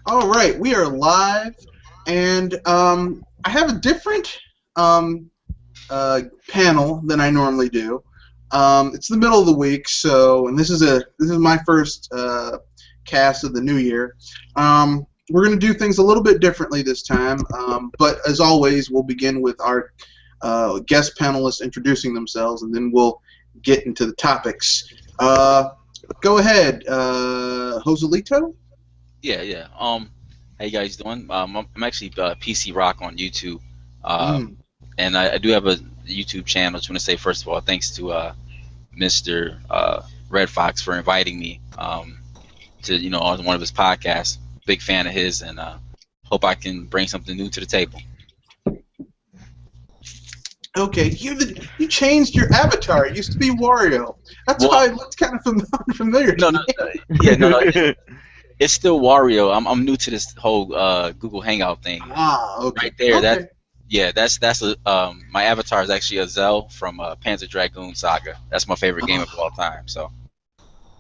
All right, we are live, and I have a different um, panel than I normally do. It's the middle of the week, and this is my first cast of the new year. We're going to do things a little bit differently this time, but as always, we'll begin with our guest panelists introducing themselves, and then we'll get into the topics. Go ahead, Joselito. Yeah, yeah. How you guys doing? I'm actually PC Rock on YouTube, Mm. and I do have a YouTube channel. I just want to say first of all, thanks to Mr. Red Fox for inviting me to on one of his podcasts. Big fan of his, and hope I can bring something new to the table. Okay, you changed your avatar. It used to be Wario. That's Well, why it looked kind of familiar. no, no, yeah, no, it's still Wario. I'm new to this whole Google Hangout thing. Ah, okay. Right there, Okay. that's a my avatar is actually a Zell from Panzer Dragoon Saga. That's my favorite game of all time. So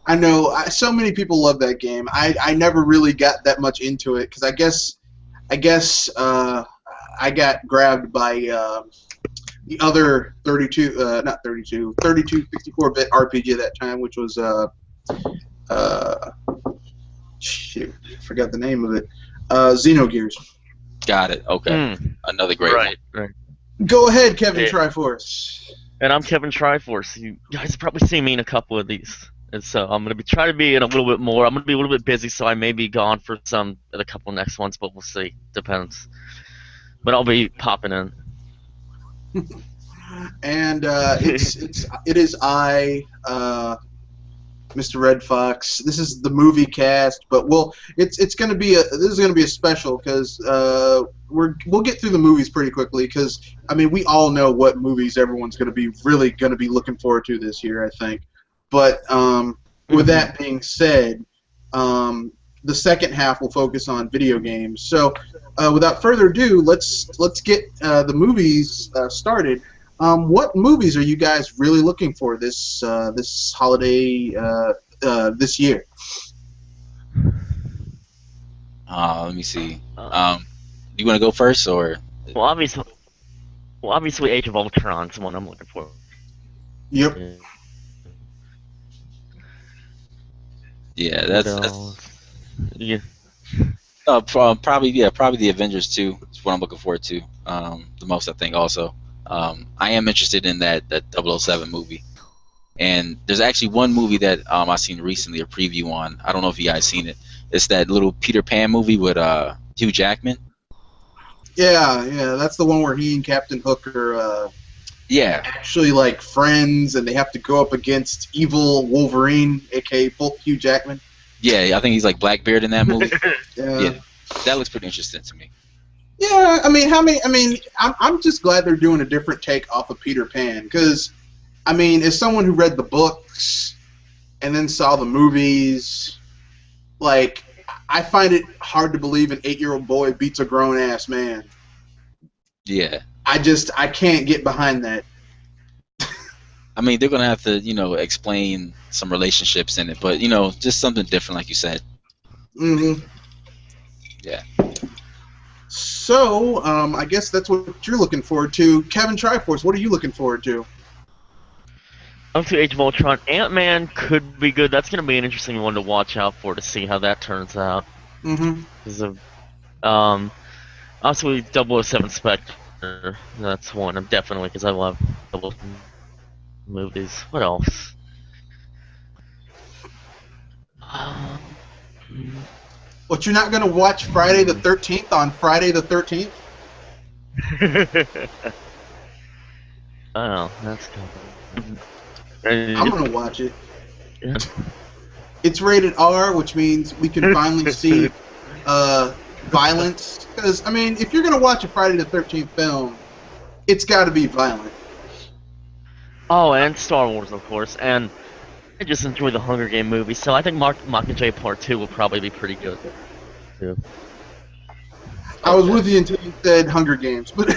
I know so many people love that game. I never really got that much into it because I guess I got grabbed by the other 64-bit RPG at that time, which was uh, shoot, forgot the name of it. Xenogears. got it. Okay, another great one. Right. Go ahead, Kevin Yeah. Triforce. And I'm Kevin Triforce. You guys have probably seen me in a couple of these. And so I'm gonna be trying to be in a little bit more. I'm gonna be a little bit busy, so I may be gone for a couple next ones, but we'll see. Depends. But I'll be popping in. And it is I, Mr. Red Fox. This is the movie cast, but it's gonna be this is gonna be a special because we'll get through the movies pretty quickly because I mean we all know what movies everyone's really gonna be looking forward to this year, I think. But with that being said, the second half will focus on video games. So without further ado, let's get the movies started. What movies are you guys really looking for this holiday this year? Let me see. You want to go first or? Well, obviously, Age of Ultron is one I'm looking for. Yep. Yeah, What that's else? Yeah. probably the Avengers 2 is what I'm looking forward to the most. I think also I am interested in that 007 movie. And there's actually one movie that I seen recently a preview on. I don't know if you guys seen it. It's that little Peter Pan movie with Hugh Jackman. Yeah, that's the one where he and Captain Hook are Yeah, actually like friends, and they have to go up against evil Wolverine, aka Hugh Jackman. yeah. I think he's like Blackbeard in that movie. Yeah. Yeah, that looks pretty interesting to me. Yeah, I mean, I'm just glad they're doing a different take off of Peter Pan, because, I mean, as someone who read the books and then saw the movies, like, I find it hard to believe an 8-year-old boy beats a grown-ass man. Yeah, I can't get behind that. I mean they're gonna have to explain some relationships in it, but just something different, like you said. Hmm. Yeah. So, I guess that's what you're looking forward to. Kevin Triforce, what are you looking forward to? Up to Age of Ultron, Ant-Man could be good. That's gonna be an interesting one to watch out for to see how that turns out. Hmm. Because of, also 007 Spectre. That's one. I'm definitely because I love 007 movies. What else? Um, What, you're not going to watch Friday the 13th on Friday the 13th? Oh, that's cool. I'm going to watch it. It's rated R, which means we can finally see violence. Because, I mean, if you're going to watch a Friday the 13th film, it's got to be violent. Oh, and Star Wars, of course, and I just enjoy the Hunger Game movies, so I think Mockingjay Part 2 will probably be pretty good. Yeah. I was with you until you said Hunger Games, but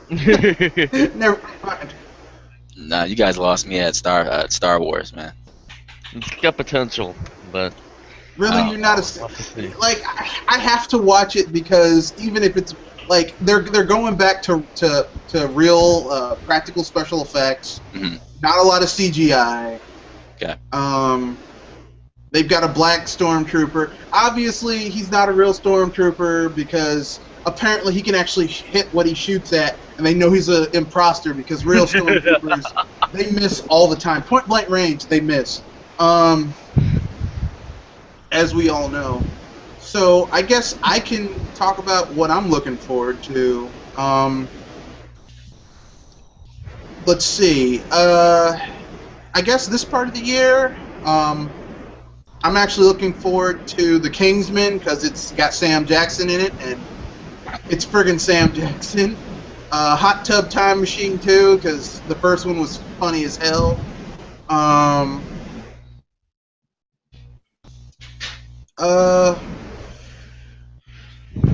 never mind. Nah, you guys lost me at Star Wars, man. It's got potential, but Really, you're not We'll have to see. like I have to watch it because even if it's like they're going back to real practical special effects, Mhm. not a lot of CGI. Okay. They've got a black stormtrooper. Obviously, he's not a real stormtrooper because apparently he can actually hit what he shoots at, and they know he's an imposter because real stormtroopers they miss all the time. Point blank range, they miss. As we all know. So I guess I can talk about what I'm looking forward to. Let's see. I guess this part of the year, I'm actually looking forward to The Kingsman because it's got Sam Jackson in it, and it's friggin' Sam Jackson. Hot Tub Time Machine 2 because the first one was funny as hell.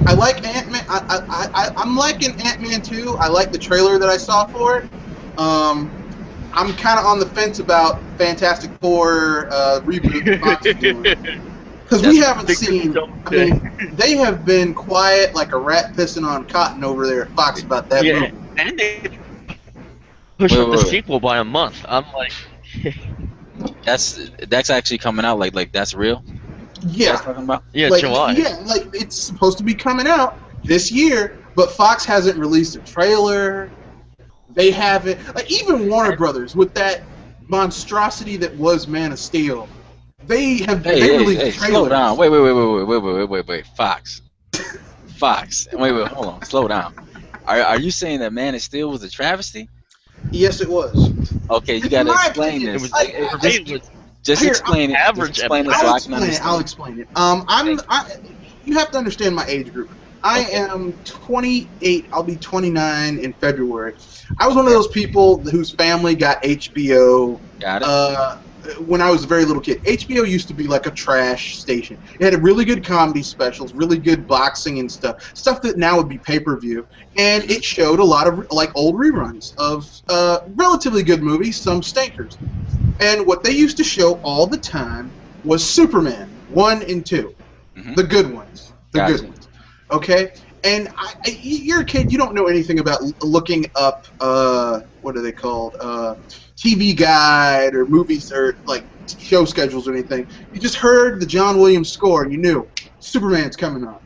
I like Ant-Man. I'm liking Ant-Man 2. I like the trailer that I saw for it. I'm kind of on the fence about Fantastic Four reboot that Fox is doing. Because we haven't seen... I mean, they have been quiet like a rat pissing on cotton over there at Fox about that movie. And they push up the sequel by a month. I'm like... That's actually coming out, like that's real? Yeah. What talking about? Yeah, like, July. Yeah, like it's supposed to be coming out this year, but Fox hasn't released a trailer. They haven't, like even Warner Brothers with that monstrosity that was Man of Steel. They have released trailers. Slow down. Wait. Fox. Wait, hold on. Slow down. Are you saying that Man of Steel was a travesty? Yes, it was. Okay, you gotta explain this. Just explain it. Average. Explain it so I can understand. I'll explain it. You have to understand my age group. I am 28. I'll be 29 in February. I was one of those people whose family got HBO. Got it. When I was a very little kid. HBO used to be like a trash station. It had really good comedy specials, really good boxing and stuff that now would be pay-per-view, and it showed a lot of like old reruns of relatively good movies, some stinkers. And what they used to show all the time was Superman 1 and 2, the good ones, good ones. Okay, and you're a kid, you don't know anything about looking up what are they called, TV Guide or movies or like show schedules or anything. You just heard the John Williams score and you knew Superman's coming on.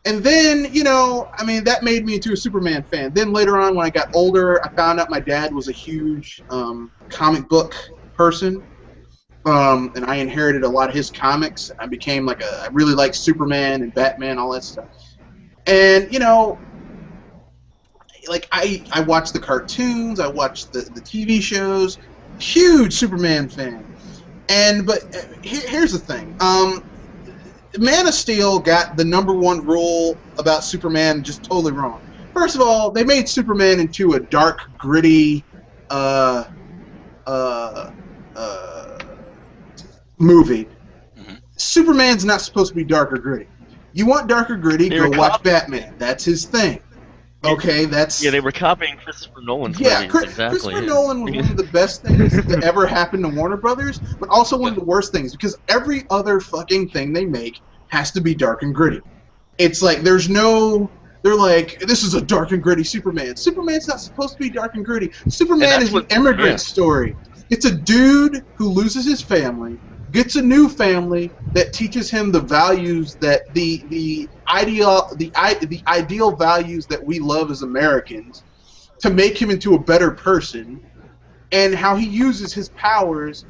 And then, you know, I mean, that made me into a Superman fan. Then later on, when I got older, I found out my dad was a huge comic book person, and I inherited a lot of his comics. I became like I really liked Superman and Batman, all that stuff. And, you know, like I watched the cartoons, I watched the TV shows, huge Superman fan. But here's the thing. Man of Steel got the #1 rule about Superman just totally wrong. First of all, they made Superman into a dark, gritty movie. Superman's not supposed to be dark or gritty. You want dark or gritty, go watch Batman. That's his thing. Okay, that's... Yeah, they were copying Christopher Nolan's movies, exactly. Christopher Nolan was one of the best things that ever happened to Warner Brothers, but also one of the worst things, because every other fucking thing they make has to be dark and gritty. It's like, there's no... They're like, this is a dark and gritty Superman. Superman's not supposed to be dark and gritty. Superman is an immigrant story. It's a dude who loses his family, gets a new family that teaches him the values that the ideal values that we love as Americans, to make him into a better person, and how he uses his powers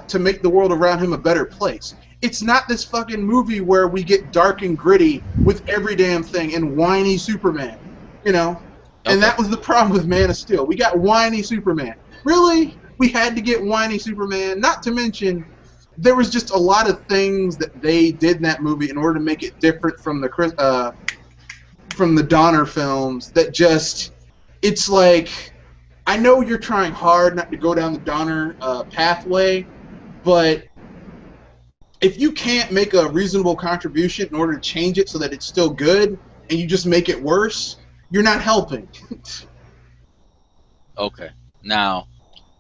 to make the world around him a better place. It's not this fucking movie where we get dark and gritty with every damn thing and whiny Superman, you know? Okay. And that was the problem with Man of Steel. We got whiny Superman. Really? We had to get whiny Superman? Not to mention, there was just a lot of things that they did in that movie in order to make it different from the Donner films that just, it's like, I know you're trying hard not to go down the Donner pathway, but if you can't make a reasonable contribution in order to change it so that it's still good, and you just make it worse, you're not helping. Okay. Now,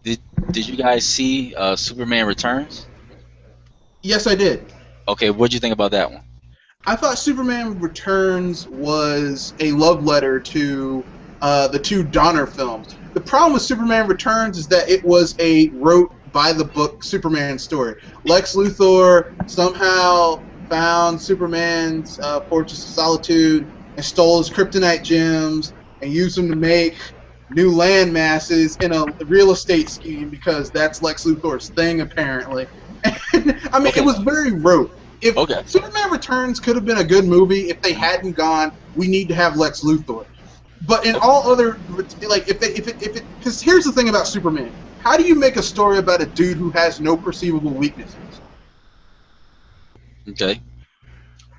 did you guys see Superman Returns? Yes, I did. Okay, what'd you think about that one? I thought Superman Returns was a love letter to the two Donner films. The problem with Superman Returns is that it was a wrote by the book Superman story. Lex Luthor somehow found Superman's Fortress of Solitude and stole his kryptonite gems and used them to make new land masses in a real estate scheme because that's Lex Luthor's thing apparently. And, I mean, Okay. it was very rote. If Okay. Superman Returns could have been a good movie if they hadn't gone, we need to have Lex Luthor. But in all other, like, because here's the thing about Superman. How do you make a story about a dude who has no perceivable weaknesses? Okay.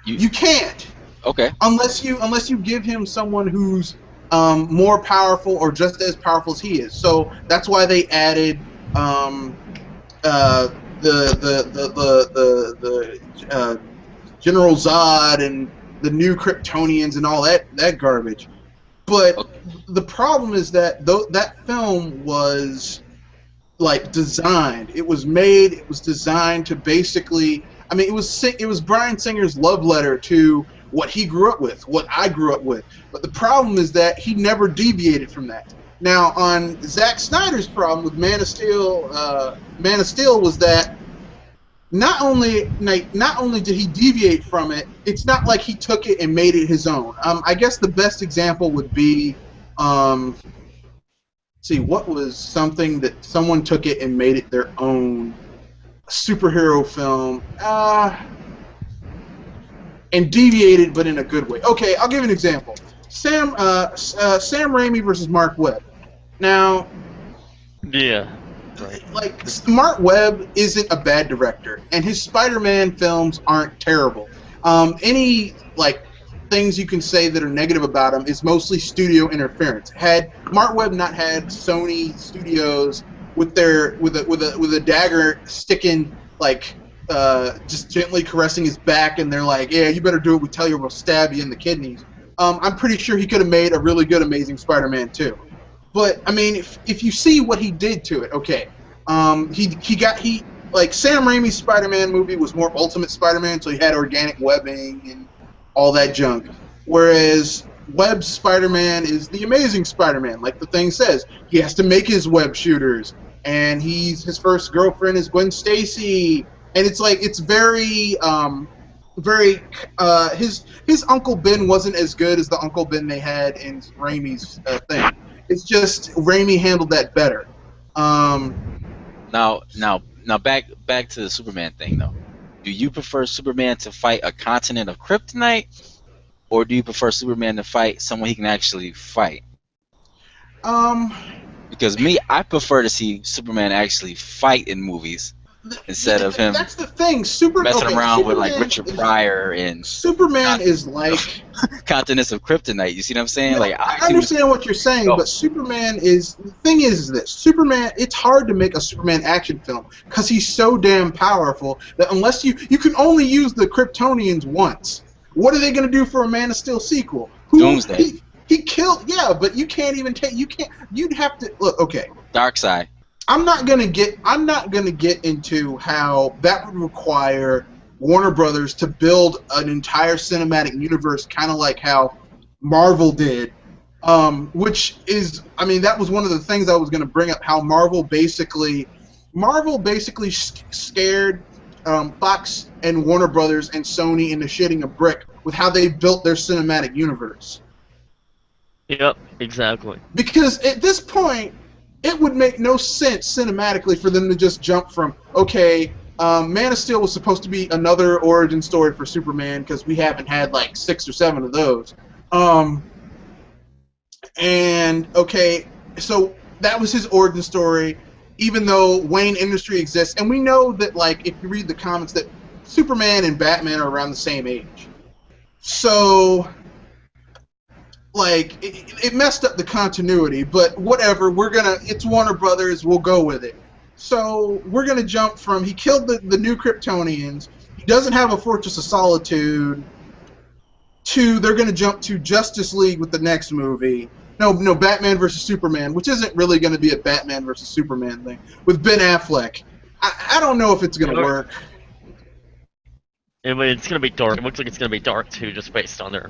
You can't, Okay. unless you give him someone who's more powerful or just as powerful as he is. So that's why they added the General Zod and the new Kryptonians and all that garbage. But the problem is that that film was like designed. It was made. It was designed to basically. I mean, it was Bryan Singer's love letter to what he grew up with, what I grew up with. But the problem is that he never deviated from that. Now, on Zack Snyder's problem with Man of Steel was that not only did he deviate from it, it's not like he took it and made it his own. I guess the best example would be, see, what was something that someone took it and made it their own superhero film, and deviated, but in a good way. Okay, I'll give you an example. Sam Raimi versus Mark Webb. Now, Yeah. Right. like, Mark Webb isn't a bad director, and his Spider-Man films aren't terrible. Any like things you can say that are negative about him is mostly studio interference. Had Mark Webb not had Sony Studios with a dagger sticking, like, just gently caressing his back, and they're like, yeah, you better do what we tell you or we'll stab you in the kidneys. I'm pretty sure he could have made a really good Amazing Spider-Man 2. But I mean, if you see what he did to it, okay, like Sam Raimi's Spider-Man movie was more Ultimate Spider-Man, so he had organic webbing and all that junk. Whereas Webb's Spider-Man is the Amazing Spider-Man, like the thing says. He has to make his web shooters, and his first girlfriend is Gwen Stacy, and it's like it's very his Uncle Ben wasn't as good as the Uncle Ben they had in Raimi's thing. It's just Raimi handled that better. Now back to the Superman thing though. Do you prefer Superman to fight a continent of kryptonite, or do you prefer Superman to fight someone he can actually fight? Because me, I prefer to see Superman actually fight in movies instead of him That's the thing. messing around with like Superman Richard is- Pryor and Superman is like. continents of kryptonite. You see what I'm saying? Like I see understand what you're saying, Oh. but Superman is the thing is this. Superman, it's hard to make a Superman action film because he's so damn powerful that unless you can only use the Kryptonians once. What are they going to do for a Man of Steel sequel? Doomsday. He killed, yeah, but you can't even take. You can't. You'd have to look. Okay, Darkseid. I'm not gonna get into how that would require Warner Brothers to build an entire cinematic universe, kind of like how Marvel did, which is, I mean, that was one of the things I was gonna bring up. How Marvel basically scared Fox and Warner Brothers and Sony into shitting a brick with how they built their cinematic universe. Yep. Exactly. Because at this point, it would make no sense cinematically for them to just jump from, okay, Man of Steel was supposed to be another origin story for Superman because we haven't had like 6 or 7 of those. And, okay, so that was his origin story, even though Wayne Industry exists. And we know that, like, if you read the comics, that Superman and Batman are around the same age. So, like, it messed up the continuity, but whatever, it's Warner Brothers, we'll go with it. So, we're gonna jump from, he killed the new Kryptonians, he doesn't have a Fortress of Solitude, to, they're gonna jump to Justice League with the next movie. No, Batman versus Superman, which isn't really gonna be a Batman versus Superman thing, with Ben Affleck. I don't know if it's gonna work. It's gonna be dark. It looks like it's gonna be dark too, just based on their.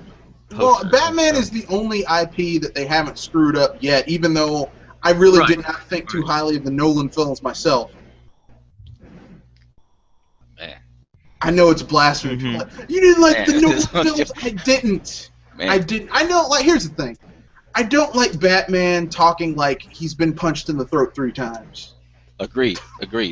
Well, posters Batman and is the only IP that they haven't screwed up yet, even though I really Right. did not think too highly of the Nolan films myself. Man, I know it's blasphemy. Mhm. You didn't like the Man, Nolan this one's films? I didn't. man. I didn't. I know, like, here's the thing. I don't like Batman talking like he's been punched in the throat 3 times. Agreed.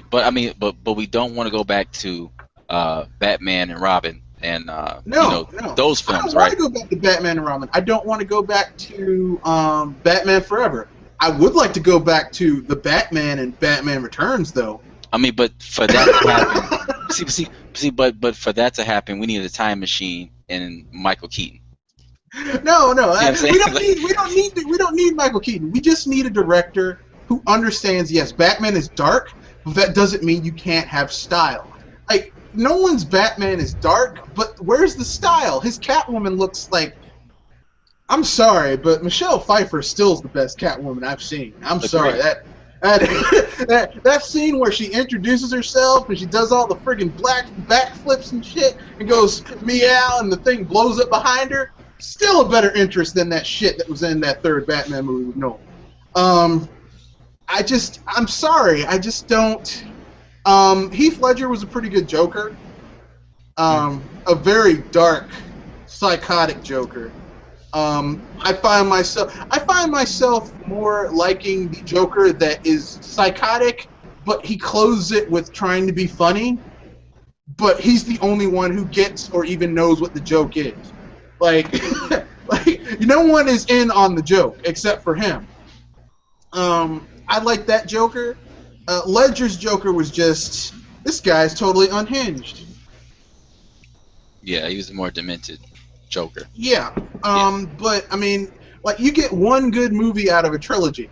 But I mean, but we don't want to go back to Batman and Robin and No. those I films, don't want right? to go back to Batman and Robin. I don't want to go back to Batman Forever. I would like to go back to the Batman and Batman Returns, though. I mean, but for that to happen, but for that to happen, we need a time machine and Michael Keaton. No, what I'm saying? we don't need Michael Keaton. We just need a director who understands. Yes, Batman is dark, but that doesn't mean you can't have style. Like Nolan's Batman is dark, but where's the style? His Catwoman looks like. I'm sorry, but Michelle Pfeiffer still is the best Catwoman I've seen. I'm sorry that scene where she introduces herself and she does all the friggin' black backflips and shit and goes meow and the thing blows up behind her. Still a better interest than that shit that was in that third Batman movie with Nolan. I'm sorry, I just don't. Heath Ledger was a pretty good Joker. A very dark, psychotic Joker. I find myself more liking the Joker that is psychotic, but he closes it with trying to be funny. But he's the only one who gets or even knows what the joke is. Like no one is in on the joke except for him. I like that Joker. Ledger's Joker was just, this guy's totally unhinged. Yeah, he was a more demented Joker. Yeah. But I mean, like, you get one good movie out of a trilogy,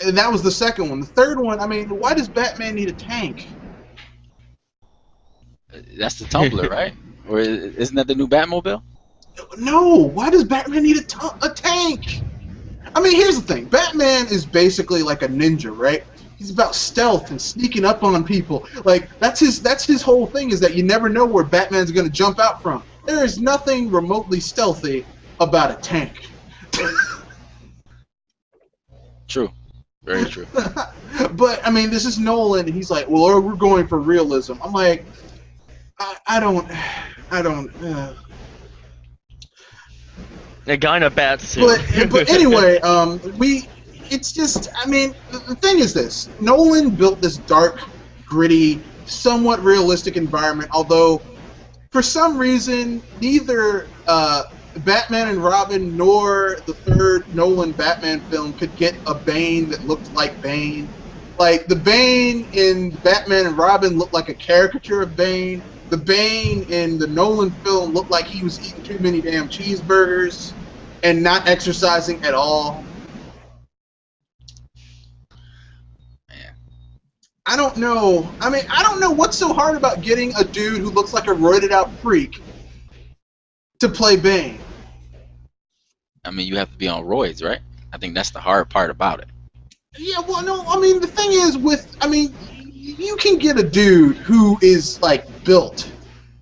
and that was the second one. The third one, I mean, why does Batman need a tank? That's the Tumbler, right? Or isn't that the new Batmobile? No, why does Batman need a tank? I mean, here's the thing. Batman is basically like a ninja, right? He's about stealth and sneaking up on people. Like, that's his whole thing, is that you never know where Batman's going to jump out from. There is nothing remotely stealthy about a tank. True. Very true. But, I mean, this is Nolan, and he's like, well, we're going for realism. I'm like, I don't. A guy in a bat suit. But anyway, it's just, I mean, the thing is this. Nolan built this dark, gritty, somewhat realistic environment, although for some reason neither Batman and Robin nor the third Nolan Batman film could get a Bane that looked like Bane. Like, the Bane in Batman and Robin looked like a caricature of Bane. The Bane in the Nolan film looked like he was eating too many damn cheeseburgers and not exercising at all. Man. I don't know. I mean, I don't know what's so hard about getting a dude who looks like a roided out freak to play Bane. I mean, you have to be on roids, right? I think that's the hard part about it. Yeah, well, no, I mean, the thing is you can get a dude who is, like, built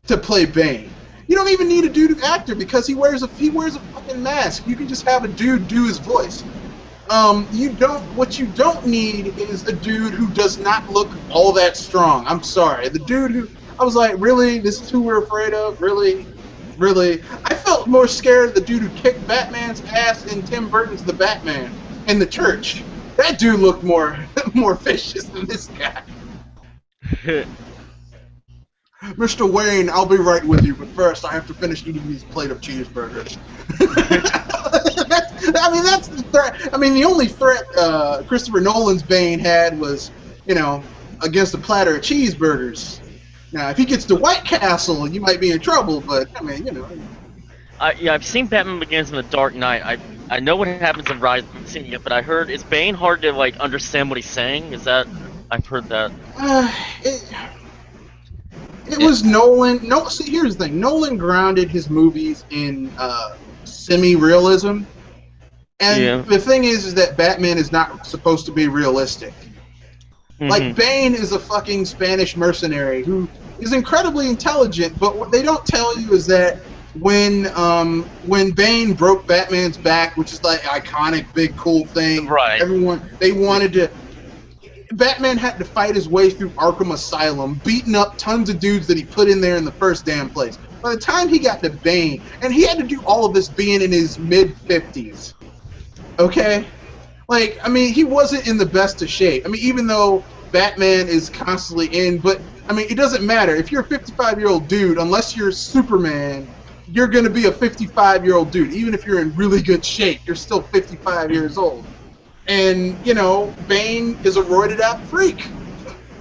to play Bane. You don't even need a dude actor because he wears a fucking mask. You can just have a dude do his voice. What you don't need is a dude who does not look all that strong. I'm sorry. The dude who, I was like, really? This is who we're afraid of? Really? Really? I felt more scared of the dude who kicked Batman's ass in Tim Burton's The Batman in the church. That dude looked more vicious than this guy. Mr. Wayne, I'll be right with you, but first I have to finish eating these plate of cheeseburgers. That's the threat. I mean, the only threat Christopher Nolan's Bane had was, against a platter of cheeseburgers. Now, if he gets to White Castle, you might be in trouble, but, I mean, Yeah, I've seen Batman Begins in The Dark Knight. I know what happens in Rise. I haven't seen it yet, but I heard, is Bane hard to, like, understand what he's saying? Is that... I've heard that. It was Nolan. No, see, here's the thing. Nolan grounded his movies in semi-realism, and the thing is that Batman is not supposed to be realistic. Mm-hmm. Like, Bane is a fucking Spanish mercenary who is incredibly intelligent, but what they don't tell you is that when Bane broke Batman's back, which is like iconic, big, cool thing, Right. they wanted to. Batman had to fight his way through Arkham Asylum, beating up tons of dudes that he put in there in the first damn place. By the time he got to Bane, and he had to do all of this being in his mid-50s. Okay? Like, I mean, he wasn't in the best of shape. I mean, even though Batman is constantly in, but, I mean, it doesn't matter. If you're a 55-year-old dude, unless you're Superman, you're going to be a 55-year-old dude. Even if you're in really good shape, you're still 55 years old. And, you know, Bane is a roided-out freak.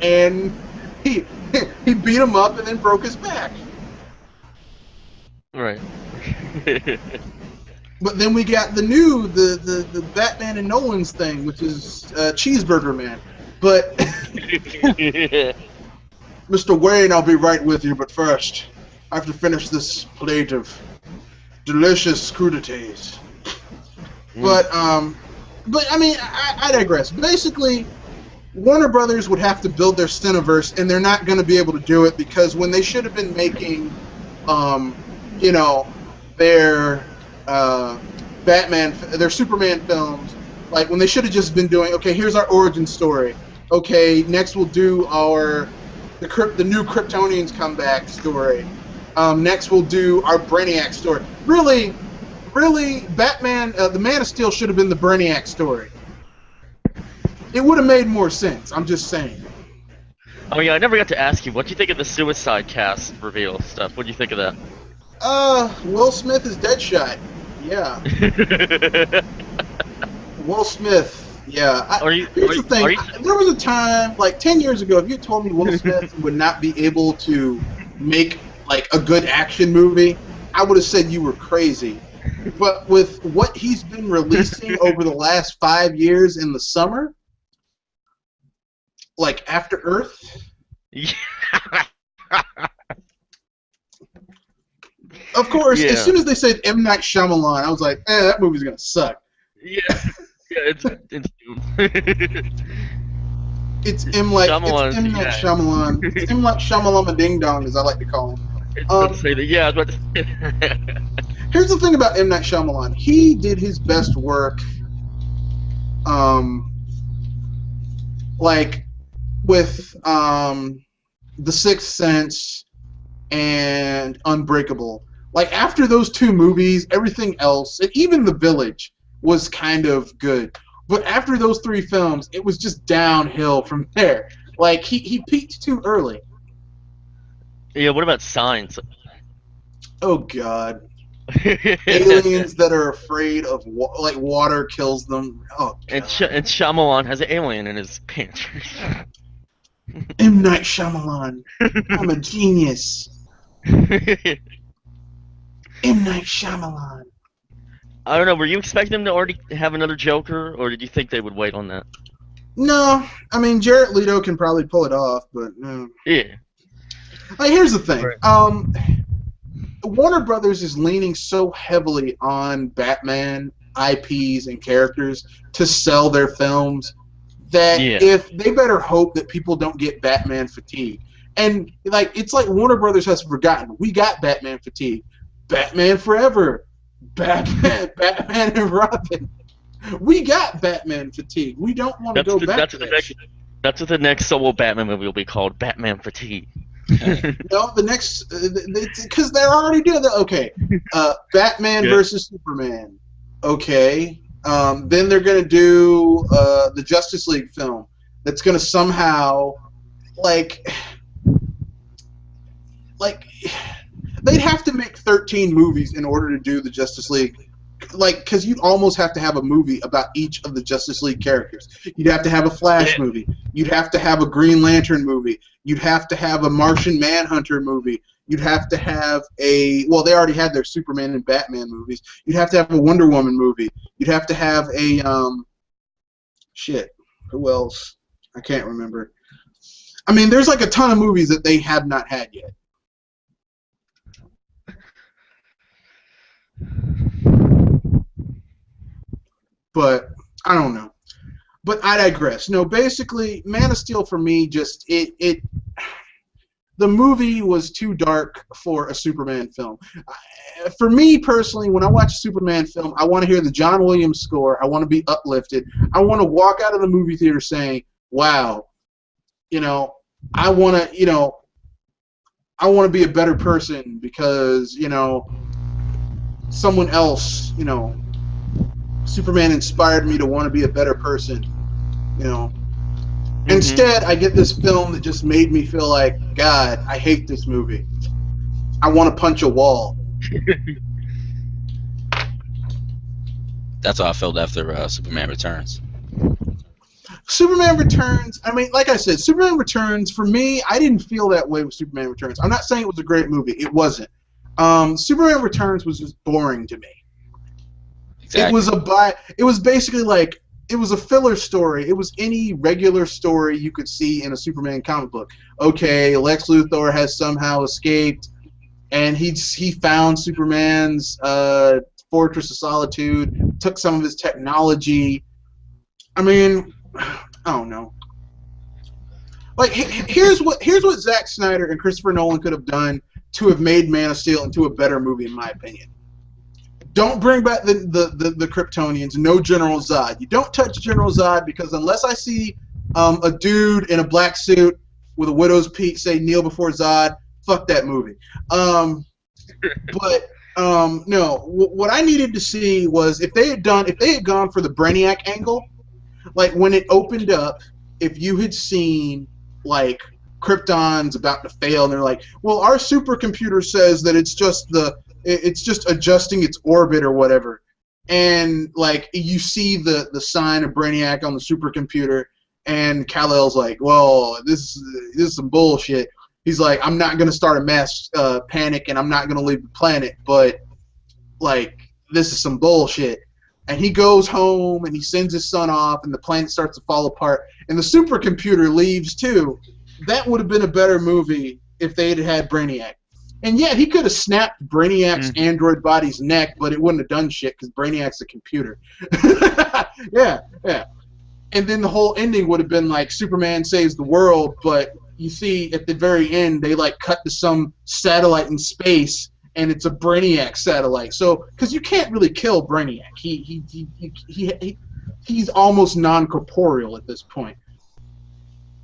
And he beat him up and then broke his back. Right. But then we got the Batman and Nolan's thing, which is Cheeseburger Man. But, Mr. Wayne, I'll be right with you, but first, I have to finish this plate of delicious crudités. But I mean, I digress. Basically, Warner Brothers would have to build their Cineverse, and they're not going to be able to do it because when they should have been making, you know, their their Superman films, like when they should have just been doing, okay, here's our origin story. Okay, next we'll do the new Kryptonians comeback story. Next we'll do our Brainiac story. Really, Batman, the Man of Steel should have been the Brainiac story. It would have made more sense. I'm just saying. Oh yeah, I never got to ask you. What do you think of the Suicide Cast reveal stuff? What do you think of that? Will Smith is Deadshot. Yeah. Will Smith. Yeah. Here's the thing. There was a time, like 10 years ago, if you told me Will Smith would not be able to make like a good action movie, I would have said you were crazy. But with what he's been releasing over the last 5 years in the summer, like After Earth. Of course, Yeah. as soon as they said M. Night Shyamalan, I was like, that movie's gonna suck. Yeah, it's It's M. Night yeah. Shyamalan. It's M. Night Shyamalama Ding Dong, as I like to call him. I was about to say that. Yeah, I was about to. Here's the thing about M. Night Shyamalan. He did his best work, like with The Sixth Sense and Unbreakable. Like after those two movies, everything else, and even The Village, was kind of good. But after those three films, it was just downhill from there. Like he peaked too early. Yeah, what about Signs? Oh God. Aliens that are afraid of like water kills them. Oh God. And Shyamalan has an alien in his pantry. M. Night Shyamalan. I'm a genius. M. Night Shyamalan. I don't know. Were you expecting them to already have another Joker, or did you think they would wait on that? No, I mean Jared Leto can probably pull it off, but no. Yeah. Like, here's the thing. Right. Warner Brothers is leaning so heavily on Batman IPs and characters to sell their films that if they better hope that people don't get Batman fatigue. And like it's like Warner Brothers has forgotten. We got Batman fatigue. Batman Forever. Batman and Robin. We got Batman fatigue. We don't want to go back to that shit. That's what the next solo Batman movie will be called, Batman Fatigue. No, the next, because they're already doing that. Okay, Batman versus Superman. Okay, then they're gonna do the Justice League film. That's gonna somehow, like they'd have to make 13 movies in order to do the Justice League. Like, because you'd almost have to have a movie about each of the Justice League characters. You'd have to have a Flash movie. You'd have to have a Green Lantern movie. You'd have to have a Martian Manhunter movie. You'd have to have well, they already had their Superman and Batman movies. You'd have to have a Wonder Woman movie. You'd have to have a, who else? I can't remember. I mean, there's like a ton of movies that they have not had yet. But I don't know. But I digress. No, basically, Man of Steel for me just the movie was too dark for a Superman film. For me personally, when I watch a Superman film, I want to hear the John Williams score. I want to be uplifted. I want to walk out of the movie theater saying, "Wow, I want to, I want to be a better person because, someone else, Superman inspired me to want to be a better person, Instead, I get this film that just made me feel like, God, I hate this movie. I want to punch a wall. That's how I felt after Superman Returns. Superman Returns, I mean, like I said, Superman Returns, for me, I didn't feel that way with Superman Returns. I'm not saying it was a great movie. It wasn't. Superman Returns was just boring to me. Exactly. It was basically like, it was a filler story. It was any regular story you could see in a Superman comic book. Okay, Lex Luthor has somehow escaped, and he found Superman's Fortress of Solitude, took some of his technology. I mean, I don't know. Like, here's what Zack Snyder and Christopher Nolan could have done to have made Man of Steel into a better movie, in my opinion. Don't bring back the Kryptonians. No General Zod. You don't touch General Zod because unless I see a dude in a black suit with a widow's peak say kneel before Zod, fuck that movie. No. What I needed to see was if they had gone for the Brainiac angle, like when it opened up, if you had seen like Krypton's about to fail and they're like, well, our supercomputer says that it's just adjusting its orbit or whatever, and like you see the sign of Brainiac on the supercomputer, and Kal-El's like, well, this is some bullshit. He's like, I'm not gonna start a mass panic and I'm not gonna leave the planet, but like this is some bullshit. And he goes home and he sends his son off and the planet starts to fall apart and the supercomputer leaves too. That would have been a better movie if they had Brainiac. And yeah, he could have snapped Brainiac's android body's neck, but it wouldn't have done shit because Brainiac's a computer. Yeah. And then the whole ending would have been like Superman saves the world, but you see at the very end they like cut to some satellite in space and it's a Brainiac satellite. So because you can't really kill Brainiac, he's almost non-corporeal at this point.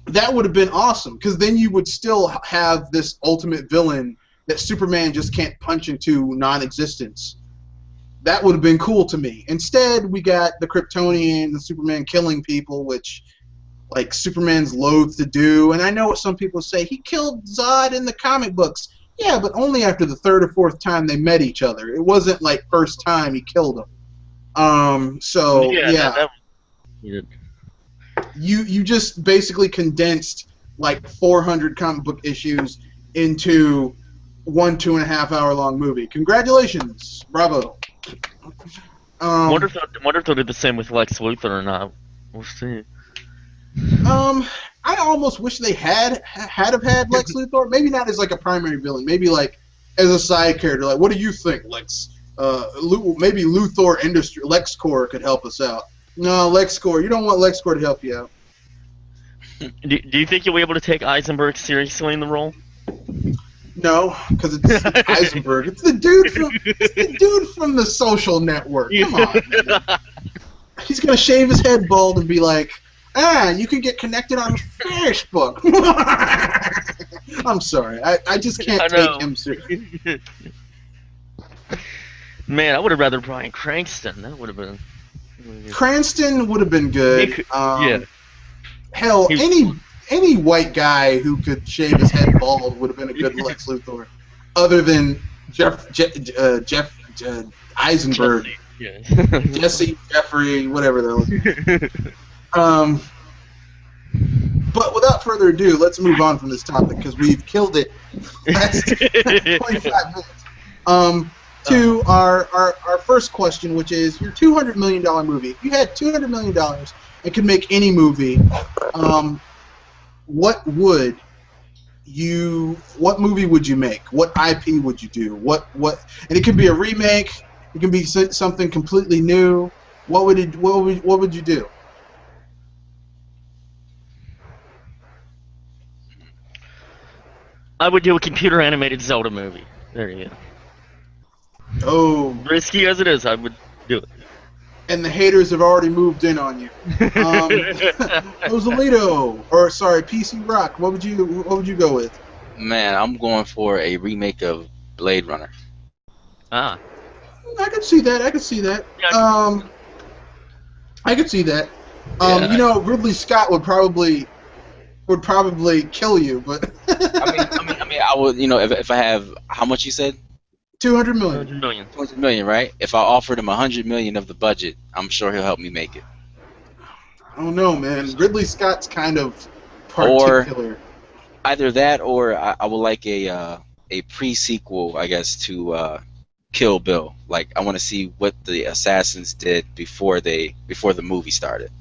That would have been awesome because then you would still have this ultimate villain that Superman just can't punch into non-existence. That would have been cool to me. Instead, we got the Kryptonian and Superman killing people, which like Superman's loath to do. And I know what some people say, he killed Zod in the comic books. Yeah, but only after the third or fourth time they met each other. It wasn't like first time he killed him. You just basically condensed like 400 comic book issues into 2.5 hour long movie. Congratulations, bravo. Wonder if they'll do the same with Lex Luthor or not. We'll see. I almost wish they had Lex Luthor. Maybe not as like a primary villain. Maybe like as a side character. Like, what do you think, Lex? Maybe Luthor Industry, LexCorp could help us out. No, LexCorp. You don't want LexCorp to help you out. Do you think you'll be able to take Eisenberg seriously in the role? No, because it's Eisenberg. It's the dude from the Social Network. Come on. He's gonna shave his head bald and be like, you can get connected on Facebook. I'm sorry, I just can't take him seriously. Man, I would have rather Bryan Cranston. That would have been. Cranston would have been good. Yeah. Hell, any white guy who could shave his head bald would have been a good Lex Luthor, other than Jeff Eisenberg, Jesse, Jeffrey, whatever that was. But without further ado, let's move on from this topic because we've killed it. That's 25 minutes. To our first question, which is your $200 million movie. If you had $200 million and could make any movie, what movie would you make? What IP would you do? And it could be a remake. It can be something completely new. What would you do? I would do a computer animated Zelda movie. There you go. Oh, Risky as it is, I would do it. and the haters have already moved in on you. Rosalito, or sorry, PC Rock. What would you go with? Man, I'm going for a remake of Blade Runner. Ah. I could see that. I could see that. Yeah, I could see that. Yeah. You know, Ridley Scott would probably kill you, but I mean, I would, if I have, how much you said? 200 million. 100 million. 200 million, right? If I offered him 100 million of the budget, I'm sure he'll help me make it. I don't know, man. Ridley Scott's kind of Or- particular. Either that, or I would like a pre-sequel, I guess, to Kill Bill. Like, I want to see what the assassins did before the movie started.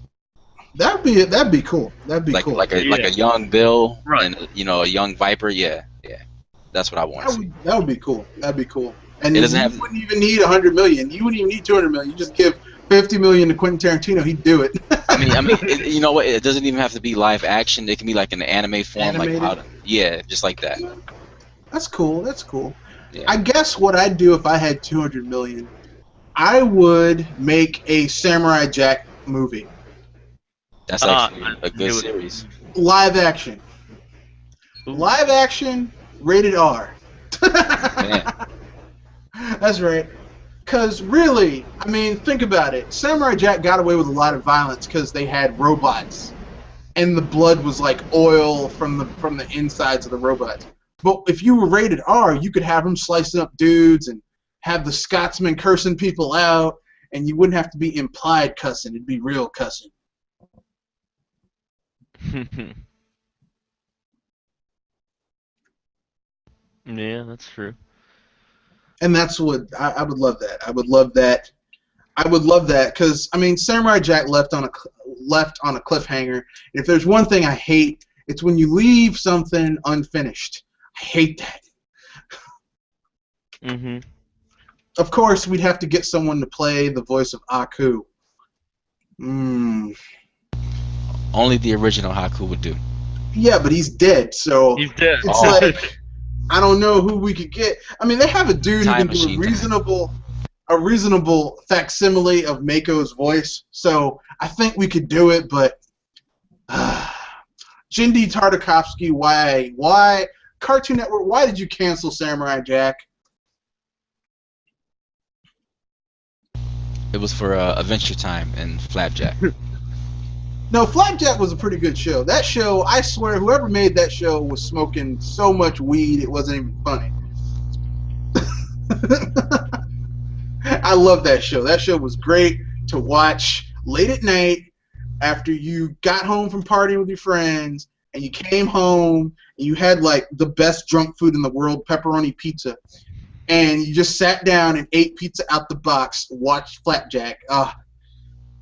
That'd be cool. That'd be cool. Like a young Bill, Right. and a young Viper. Yeah. That's what I want to see. That would be cool. That'd be cool. And It you doesn't have- wouldn't even need 100 million. You wouldn't even need 200 million. You just give 50 million to Quentin Tarantino. He'd do it. I mean, you know what? It doesn't even have to be live action. It can be like an anime form, Animated? just like that. That's cool. That's cool. Yeah. I guess what I'd do if I had 200 million, I would make a Samurai Jack movie, That's actually I a good knew it. series. live action, Ooh. live action, rated R. Man. That's right. Because really, I mean, think about it. Samurai Jack got away with a lot of violence because they had robots, and the blood was like oil from the insides of the robots. But if you were rated R, you could have them slicing up dudes and have the Scotsman cursing people out, and you wouldn't have to be implied cussing. It'd be real cussing. Yeah, that's true. And that's what I would love that. I would love that. I would love that because I mean, Samurai Jack left on a cliffhanger. If there's one thing I hate, it's when you leave something unfinished. I hate that. Mm-hmm. Of course, we'd have to get someone to play the voice of Aku. Only the original Haku would do. Yeah, but he's dead, so He's dead. it's like I don't know who we could get. I mean, they have a dude who Time can do machine. a reasonable facsimile of Mako's voice. So I think we could do it, but Jindy Tartakovsky, why Cartoon Network? Why did you cancel Samurai Jack? It was for Adventure Time and Flapjack. No, Flapjack was a pretty good show. That show, I swear, whoever made that show was smoking so much weed it wasn't even funny. I love that show. That show was great to watch late at night after you got home from partying with your friends and you came home and you had like the best drunk food in the world, pepperoni pizza, and you just sat down and ate pizza out the box, watched Flapjack.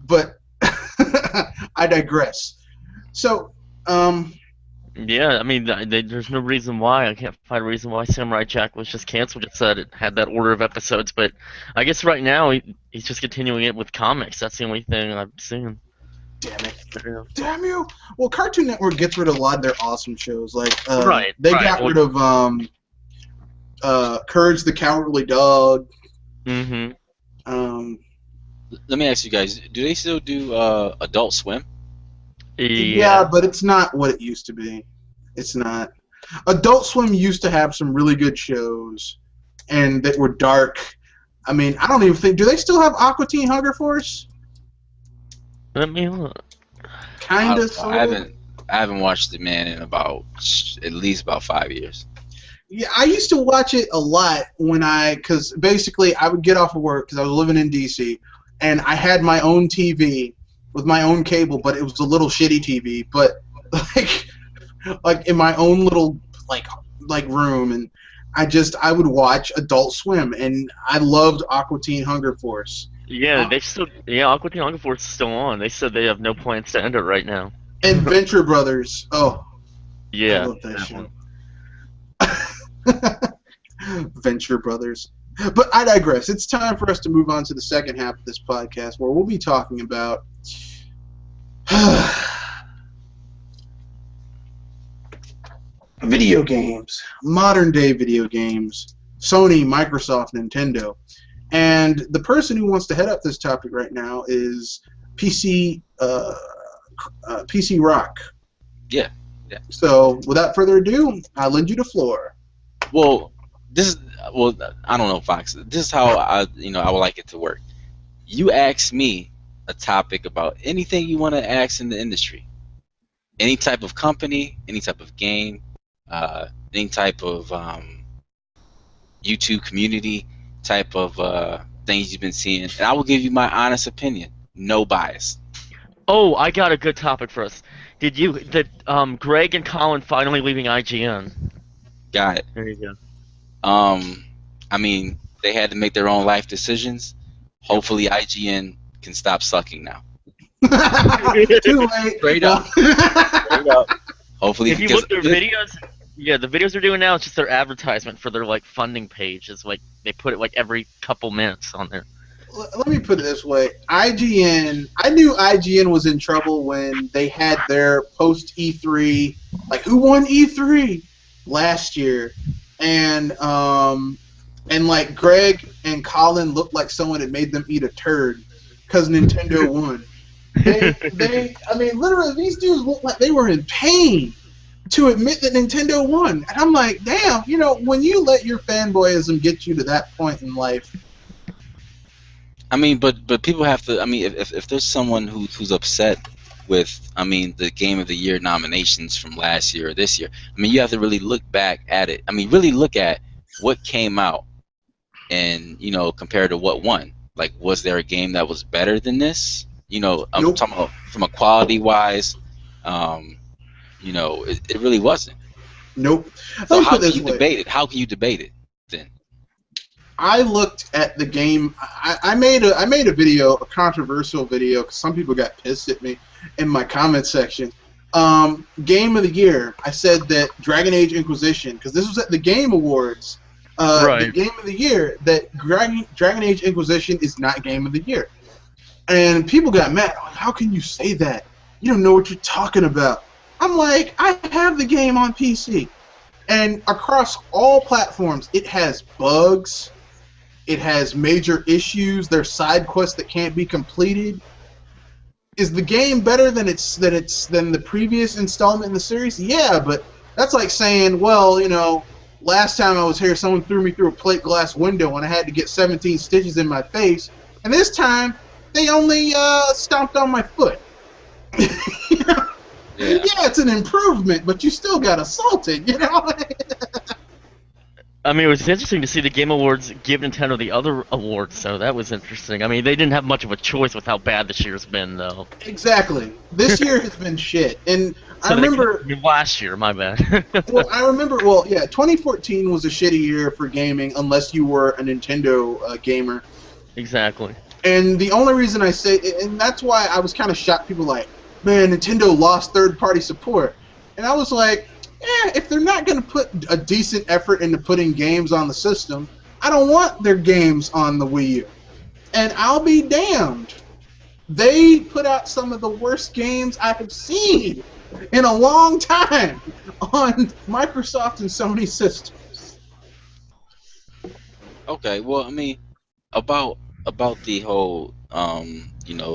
But I digress. So, Yeah, I mean, there's no reason why. I can't find a reason why Samurai Jack was just canceled. It said it had that order of episodes, but I guess right now he's just continuing it with comics. That's the only thing I've seen. damn it. Damn you! Well, Cartoon Network gets rid of a lot of their awesome shows. Like, Right, they right. got rid of Courage the Cowardly Dog. Mm-hmm. Let me ask you guys: do they still do Adult Swim? Yeah, but it's not what it used to be. It's not. Adult Swim used to have some really good shows, and that were dark. I mean, I don't even think. Do they still have Aqua Teen Hunger Force? Let me look. Kinda. I haven't watched it, man, in at least about 5 years. Yeah, I used to watch it a lot because basically I would get off of work because I was living in D.C. and I had my own TV with my own cable, but it was a little shitty TV, but like in my own little like room, and I would watch Adult Swim, and I loved Aqua Teen Hunger Force Yeah, Aqua Teen Hunger Force is still on. They said they have no plans to end it right now. and Venture Brothers. Oh, Yeah. I love that that show. one. Venture Brothers. But I digress. It's time for us to move on to the second half of this podcast, where we'll be talking about video games, modern day video games, Sony, Microsoft, Nintendo. And the person who wants to head up this topic right now is PC Rock. Yeah. So without further ado, I lend you the floor. Well, I don't know, Fox. This is how I would like it to work. You ask me a topic about anything you want to ask in the industry, any type of company, any type of game, any type of YouTube community type of things you've been seeing, and I will give you my honest opinion, no bias. Oh, I got a good topic for us. Did Greg and Colin finally leaving IGN? Got it. There you go. I mean, they had to make their own life decisions. Hopefully, IGN can stop sucking now. Too late. Straight up. Straight up. Hopefully, if you look at their videos, yeah, the videos they're doing now, it's just their advertisement for their like funding page. It's like they put it like every couple minutes on there. Let me put it this way. IGN, I knew IGN was in trouble when they had their post E3, like who won E3 last year, and like Greg and Colin looked like someone had made them eat a turd because Nintendo won. I mean, literally, these dudes looked like they were in pain to admit that Nintendo won. And I'm like, damn, when you let your fanboyism get you to that point in life. I mean, but people have to. I mean, if there's someone who's upset with, I mean, the Game of the Year nominations from last year or this year, I mean, you have to really look back at it. I mean, really look at what came out and, compared to what won. Like, was there a game that was better than this? I'm Nope. talking about from a quality-wise, it really wasn't. Nope. So how can you debate it? How can you debate it then? I looked at the game. I made a video, a controversial video, because some people got pissed at me in my comment section. Game of the Year. I said that Dragon Age Inquisition, because this was at the Game Awards. Right. The Game of the Year, that Dragon Age Inquisition is not Game of the Year. And people got mad. Like, how can you say that? You don't know what you're talking about. I'm like, I have the game on PC. And across all platforms, it has bugs. It has major issues. There's side quests that can't be completed. Is the game better than the previous installment in the series? Yeah, but that's like saying, well, last time I was here, someone threw me through a plate glass window and I had to get 17 stitches in my face, and this time they only stomped on my foot. Yeah, it's an improvement, but you still got assaulted, I mean, it was interesting to see the Game Awards give Nintendo the other awards, so that was interesting. I mean, they didn't have much of a choice with how bad this year's been, though. Exactly. This year has been shit, and So I remember last year. My bad. Well, I remember. Well, yeah, 2014 was a shitty year for gaming, unless you were a Nintendo gamer. Exactly. And the only reason I say, and that's why I was kind of shocked. People like, man, Nintendo lost third-party support, and I was like, if they're not going to put a decent effort into putting games on the system, I don't want their games on the Wii U. And I'll be damned. They put out some of the worst games I have seen in a long time on Microsoft and Sony systems. Okay, well, I mean, about the whole, Nintendo,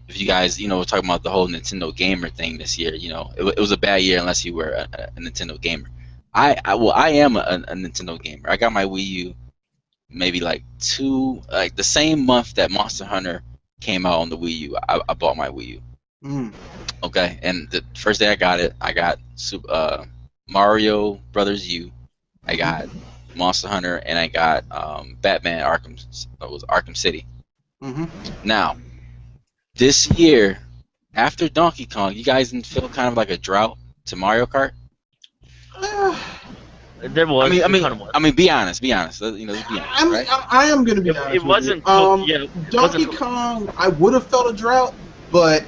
if you guys, were talking about the whole Nintendo gamer thing this year, it was a bad year unless you were a Nintendo gamer. I am a Nintendo gamer. I got my Wii U maybe like the same month that Monster Hunter came out on the Wii U. I bought my Wii U. Mm. Okay, and the first day I got it, I got Mario Brothers U. I got Monster Hunter, and I got Batman Arkham City. Mm-hmm. Now, this year, after Donkey Kong, you guys didn't feel kind of like a drought to Mario Kart? There was. I mean, be honest. Let's be honest, right? I am going to be honest. It wasn't. Donkey Kong, I would have felt a drought, but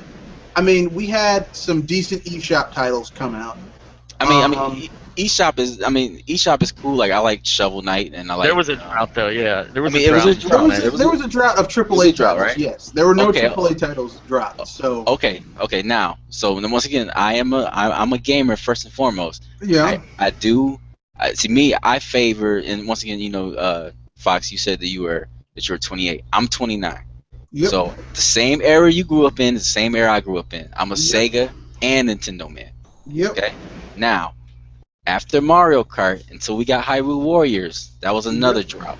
I mean, we had some decent eShop titles come out. eShop is. I mean, eShop is cool. Like I like Shovel Knight, and I like. There was a drought though. Yeah, there was I mean, a it was drought. a drought. There was a drought of AAA was a drought, titles, right? yes. There were no Okay. AAA titles dropped, so... Okay. Now, so then once again, I'm a gamer first and foremost. Yeah. I do. See me, I favor, and once again, you know, Fox, you said that you were 28. I'm 29. Yep. So the same era you grew up in, the same era I grew up in. I'm a Yep. Sega and Nintendo man. Yep. Okay. Now, after Mario Kart, until we got Hyrule Warriors, that was another drought.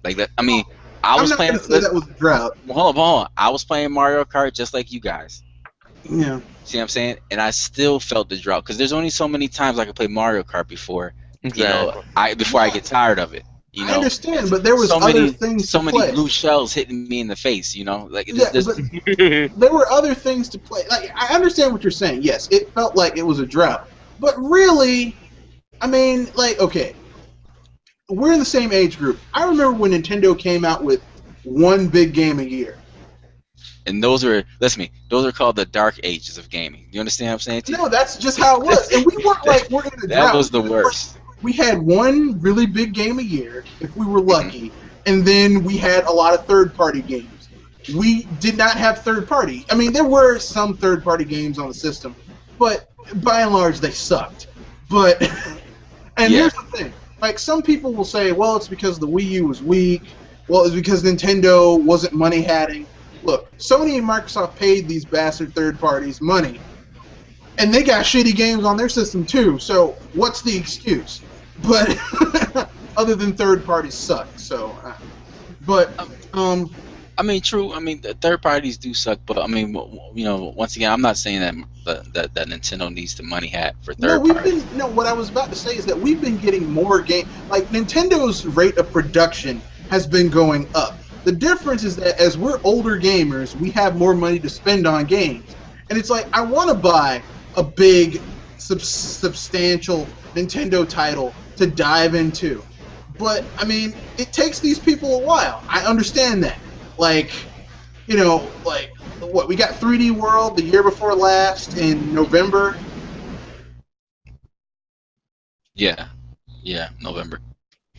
Like that. I mean, I was I'm not playing. going to say that was a drought. Hold on. I was playing Mario Kart just like you guys. Yeah. See what I'm saying? And I still felt the drought because there's only so many times I could play Mario Kart before. Exactly. Before I get tired of it. You know? I understand, but there was so other many, things so to many play. blue shells hitting me in the face. You know, like Yeah, there's, but there were other things to play. Like, I understand what you're saying. Yes, it felt like it was a drought. But really, I mean, like, okay, we're in the same age group. I remember when Nintendo came out with one big game a year. and those are those are called the dark ages of gaming. You understand what I'm saying? To you? No, that's just how it was. And we weren't like, we're in a drought. That was the worst. We had one really big game a year, if we were lucky, and then we had a lot of third-party games. We did not have third-party. I mean, there were some third-party games on the system, but by and large, they sucked. But, and Yeah. here's the thing. Like, some people will say, well, it's because the Wii U was weak. Well, it's because Nintendo wasn't money-hatting. Look, Sony and Microsoft paid these bastard third parties money, and they got shitty games on their system too. So what's the excuse? But other than third parties suck. So, I mean, true. I mean, the third parties do suck, but I mean, you know, once again, I'm not saying that Nintendo needs the money hat for third parties. what I was about to say is that we've been getting more game. Like, Nintendo's rate of production has been going up. The difference is that as we're older gamers, we have more money to spend on games. And it's like, I want to buy a big, substantial Nintendo title to dive into. But, I mean, it takes these people a while. I understand that. Like, you know, like, what, we got 3D World the year before last in November. Yeah, November.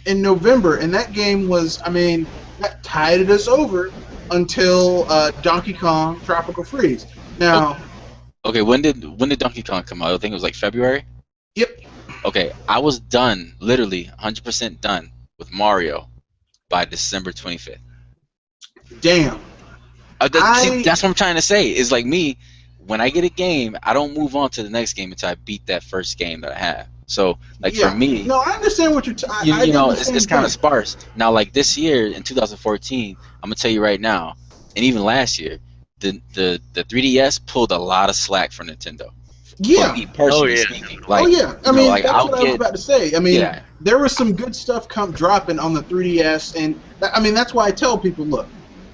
In November, and that game was, I mean, that tided us over until Donkey Kong Tropical Freeze. Now, Okay, when did Donkey Kong come out? I think it was like February. yep, Okay, I was done, literally 100% done with Mario by December 25th. damn. See, that's what I'm trying to say. Is like me, when I get a game, I don't move on to the next game until I beat that first game that I have. So, like Yeah. for me, No, I understand what you're talking. you know, it's kind of sparse. Now, like this year in 2014, I'm gonna tell you right now, and even last year, the 3DS pulled a lot of slack for Nintendo. Yeah. For me personally Oh, yeah. speaking. Like, Oh yeah, I you know, mean, like, that's I'll what I was get- about to say. I mean, Yeah. there was some good stuff dropping on the 3DS, and I mean, that's why I tell people, look,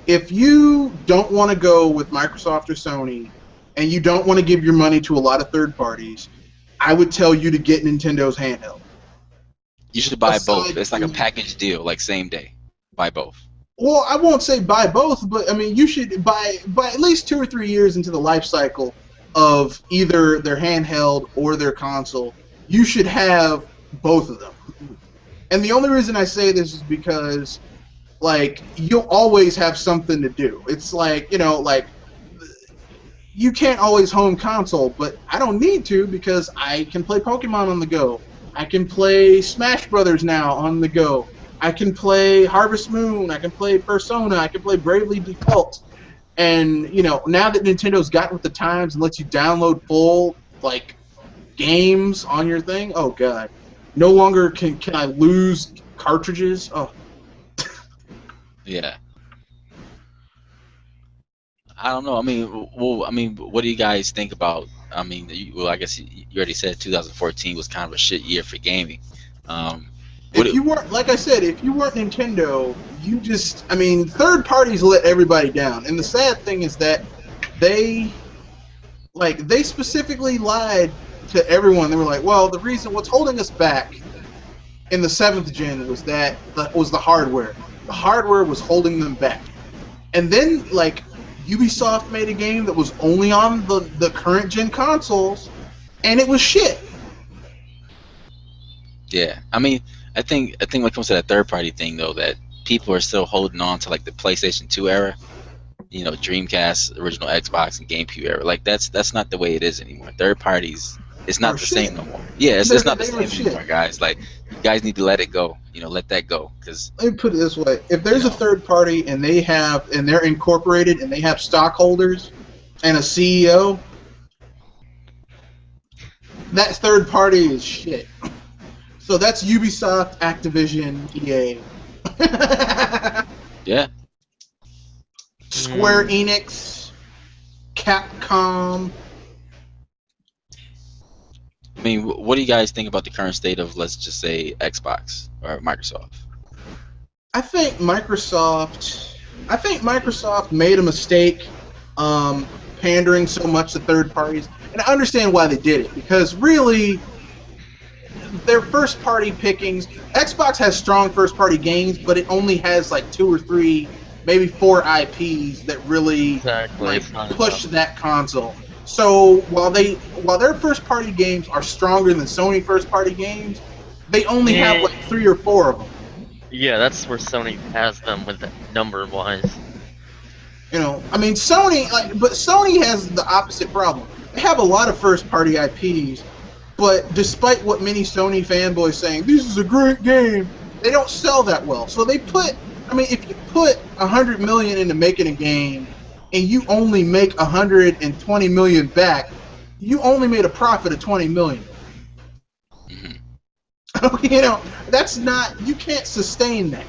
if you don't want to go with Microsoft or Sony, and you don't want to give your money to a lot of third parties, I would tell you to get Nintendo's handheld. You should buy Aside both. It's like a from- package deal, like same day. Buy both. Well, I won't say buy both, but I mean, you should buy at least 2 or 3 years into the life cycle of either their handheld or their console. You should have both of them. And the only reason I say this is because, like, you'll always have something to do. It's like, you know, like, you can't always home console, but I don't need to because I can play Pokemon on the go. I can play Smash Brothers now on the go. I can play Harvest Moon. I can play Persona. I can play Bravely Default. And, you know, now that Nintendo's gotten with the times and lets you download full, like, games on your thing, oh, God. No longer can I lose cartridges. Oh, Yeah. I don't know. I mean, what do you guys think about? I mean, I guess you already said 2014 was kind of a shit year for gaming. if you weren't, like I said, if you weren't Nintendo, you just, I mean, third parties let everybody down. And the sad thing is that they specifically lied to everyone. They were like, well, the reason what's holding us back in the 7th gen was the hardware. The hardware was holding them back. And then, like, Ubisoft made a game that was only on the current gen consoles, and it was shit. Yeah, I mean, I think when it comes to that third party thing though, that people are still holding on to like the PlayStation 2 era, Dreamcast, original Xbox, and GameCube era. Like that's not the way it is anymore. Third parties, it's Or not the shit. same no more. Yeah, it's not the They are same anymore, shit. guys. Like you guys need to let it go. Let that go, because Let me put it this way: if there's you a know, third party and they're incorporated and they have stockholders and a CEO, that third party is shit. So that's Ubisoft, Activision, EA, yeah. Square Enix, Capcom. I mean, what do you guys think about the current state of, let's just say, Xbox or Microsoft? I think Microsoft made a mistake pandering so much to third parties, and I understand why they did it, because really their first party pickings. Xbox has strong first party games, but it only has like 2 or 3, maybe 4 IPs that really Exactly. It's not push enough. that console. So while their first party games are stronger than Sony first party games, they only have like 3 or 4 of them. Yeah, that's where Sony has them with the number wise. I mean, but Sony has the opposite problem. They have a lot of first-party IPs, but despite what many Sony fanboys saying, this is a great game, they don't sell that well. So if you put $100 million into making a game, and you only make $120 million back, you only made a profit of $20 million. You can't sustain that.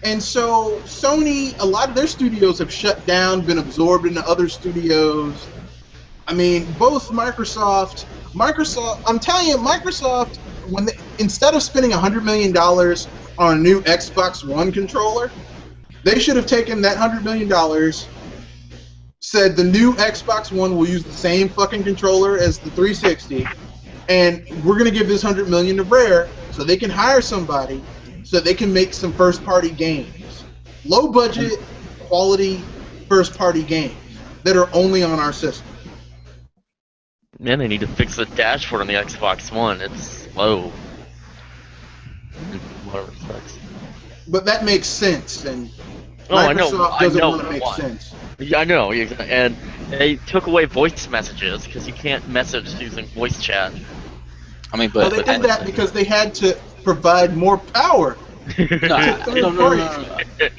And so Sony, a lot of their studios have shut down, been absorbed into other studios. I mean, both Microsoft, I'm telling you, Microsoft, instead of spending $100 million on a new Xbox One controller, they should have taken that $100 million, said the new Xbox One will use the same fucking controller as the 360, and we're going to give this $100 million to Rare so they can hire somebody so they can make some first-party games. Low-budget, quality first-party games that are only on our system. Man, they need to fix the dashboard on the Xbox One. It's slow. In a lot of respects. But that makes sense, and I Microsoft doesn't know want to make why. sense. Yeah, I know, and they took away voice messages because you can't message using voice chat. I mean, Well, they did that because they had to provide more power. No.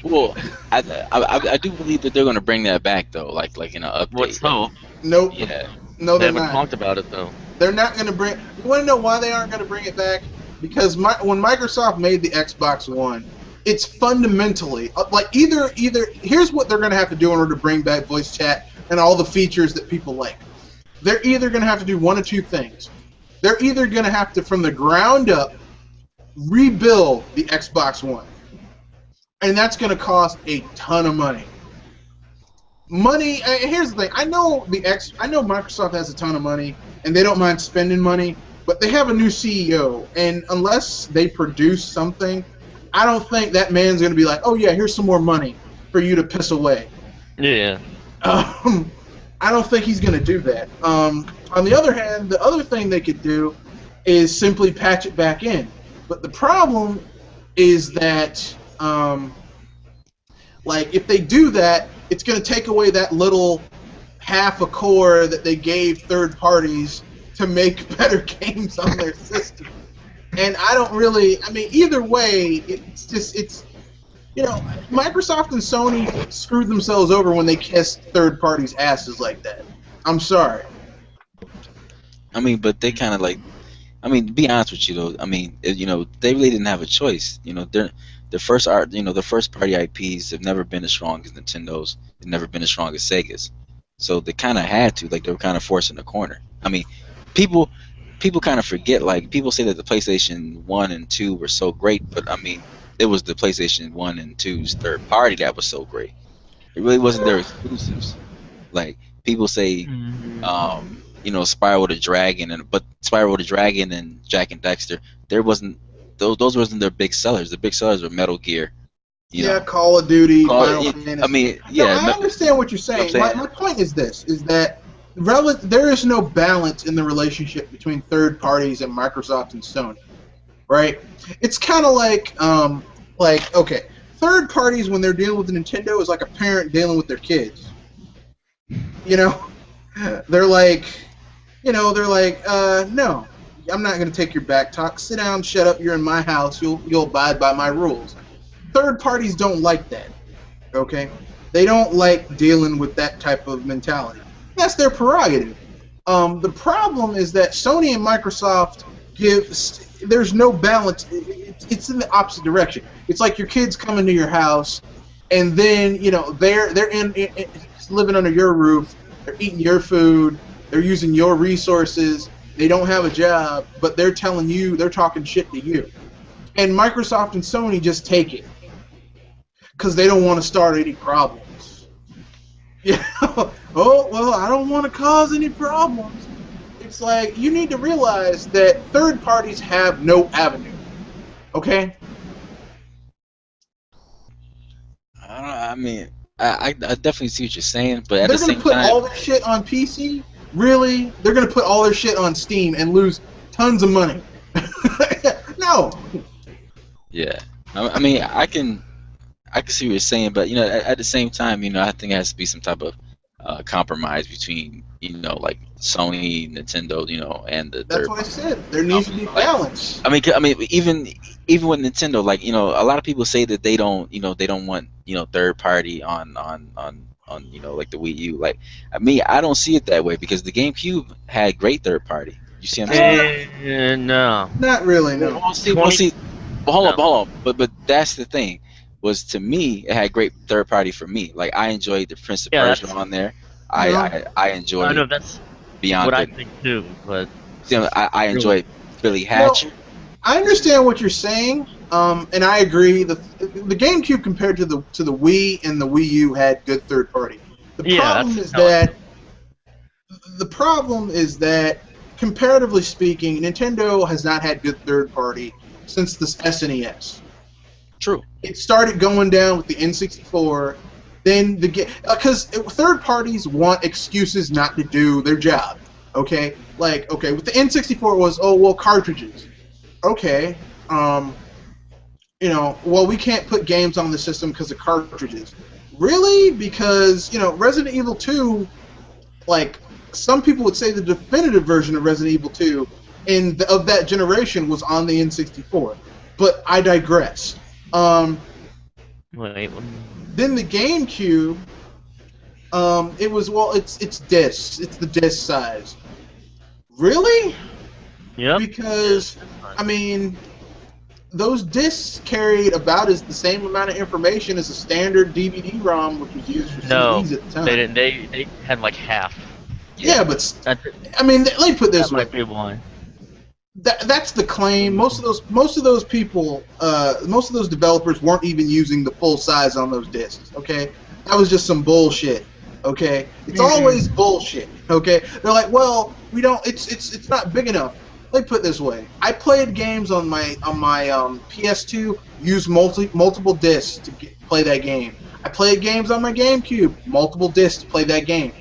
Well, I do believe that they're going to bring that back though, like in an update. What's so? Nope. Yeah. No, They they're haven't not. talked about it though. They're not going to bring. You want to know why they aren't going to bring it back? Because when Microsoft made the Xbox One, it's fundamentally either. Here's what they're going to have to do in order to bring back voice chat and all the features that people like. They're either going to have to do one of two things. They're either going to have to, from the ground up, rebuild the Xbox One, and that's going to cost a ton of money. Here's the thing. I know Microsoft has a ton of money, and they don't mind spending money, but they have a new CEO, and unless they produce something, I don't think that man's going to be like, oh yeah, here's some more money for you to piss away. Yeah. I don't think he's going to do that. On the other hand, the other thing they could do is simply patch it back in. But the problem is that, if they do that, it's going to take away that little half a core that they gave third parties to make better games on their system. And either way, Microsoft and Sony screwed themselves over when they kissed third parties' asses like that. I'm sorry. I mean, but they kind of to be honest with you though, they really didn't have a choice. The first party IPs have never been as strong as Nintendo's. They've never been as strong as Sega's. So they kind of had to, they were kind of forcing the corner. I mean, people kind of forget, people say that the PlayStation 1 and 2 were so great, but it was the PlayStation 1 and 2's third party that was so great. It really wasn't their exclusives. People say, Spyro the Dragon and Jak and Daxter, those wasn't their big sellers. The big sellers were Metal Gear. Call of Duty, Final Fantasy. I understand what you're saying. My point is this: is that there is no balance in the relationship between third parties and Microsoft and Sony. right? It's kind of like okay, third parties when they're dealing with Nintendo is like a parent dealing with their kids. You know, they're like, no, I'm not going to take your back talk. Sit down, shut up. You're in my house. You'll abide by my rules. Third parties don't like that. Okay, they don't like dealing with that type of mentality. That's their prerogative. The problem is that Sony and Microsoft there's no balance. It's in the opposite direction. It's like your kids coming to your house, and then they're in living under your roof. They're eating your food. They're using your resources. They don't have a job, but they're talking shit to you. And Microsoft and Sony just take it because they don't want to start any problems. Oh, well, I don't want to cause any problems. It's like, you need to realize that third parties have no avenue. Okay? I definitely see what you're saying, but at the same time, they're gonna put all their shit on PC. Really? They're gonna put all their shit on Steam and lose tons of money. No. Yeah. I can see what you're saying, but at the same time, I think it has to be some type of compromise between like Sony, Nintendo, and the That's third. what I said. There needs to be balance. Even with Nintendo, like a lot of people say that they don't want third party on like the Wii U. Like I don't see it that way because the GameCube had great third party. You see what I'm saying? No. Not really. No. We'll see. But hold on. But that's the thing. Was to me, it had great third party for me. Like I enjoyed the Prince of Persia on there. I enjoyed. I know that's Beyond what the, I think too, but I enjoyed Billy Hatcher. Well, I understand what you're saying, and I agree. The GameCube compared to the Wii and the Wii U had good third party. The problem is that comparatively speaking, Nintendo has not had good third party since the SNES. True. It started going down with the N64. Then because third parties want excuses not to do their job. Okay, with the N64 it was cartridges. Okay, well we can't put games on the system because of cartridges. Really? Because Resident Evil 2, like some people would say the definitive version of Resident Evil 2 of that generation was on the N64. But I digress. Then the GameCube, it's discs. It's the disc size. Really? Yeah. Because those discs carried about the same amount of information as a standard DVD-ROM, which was used for CDs at the time. They didn't. They had like half. Yeah, but let me put this way. That might be why. That's the claim. Most of those people, most of those developers weren't even using the full size on those discs. Okay, that was just some bullshit. Okay, it's always bullshit. Okay, they're like, well, we don't. It's not big enough. Let me put it this way: I played games on my PS2, used multiple discs to play that game. I played games on my GameCube, multiple discs to play that game.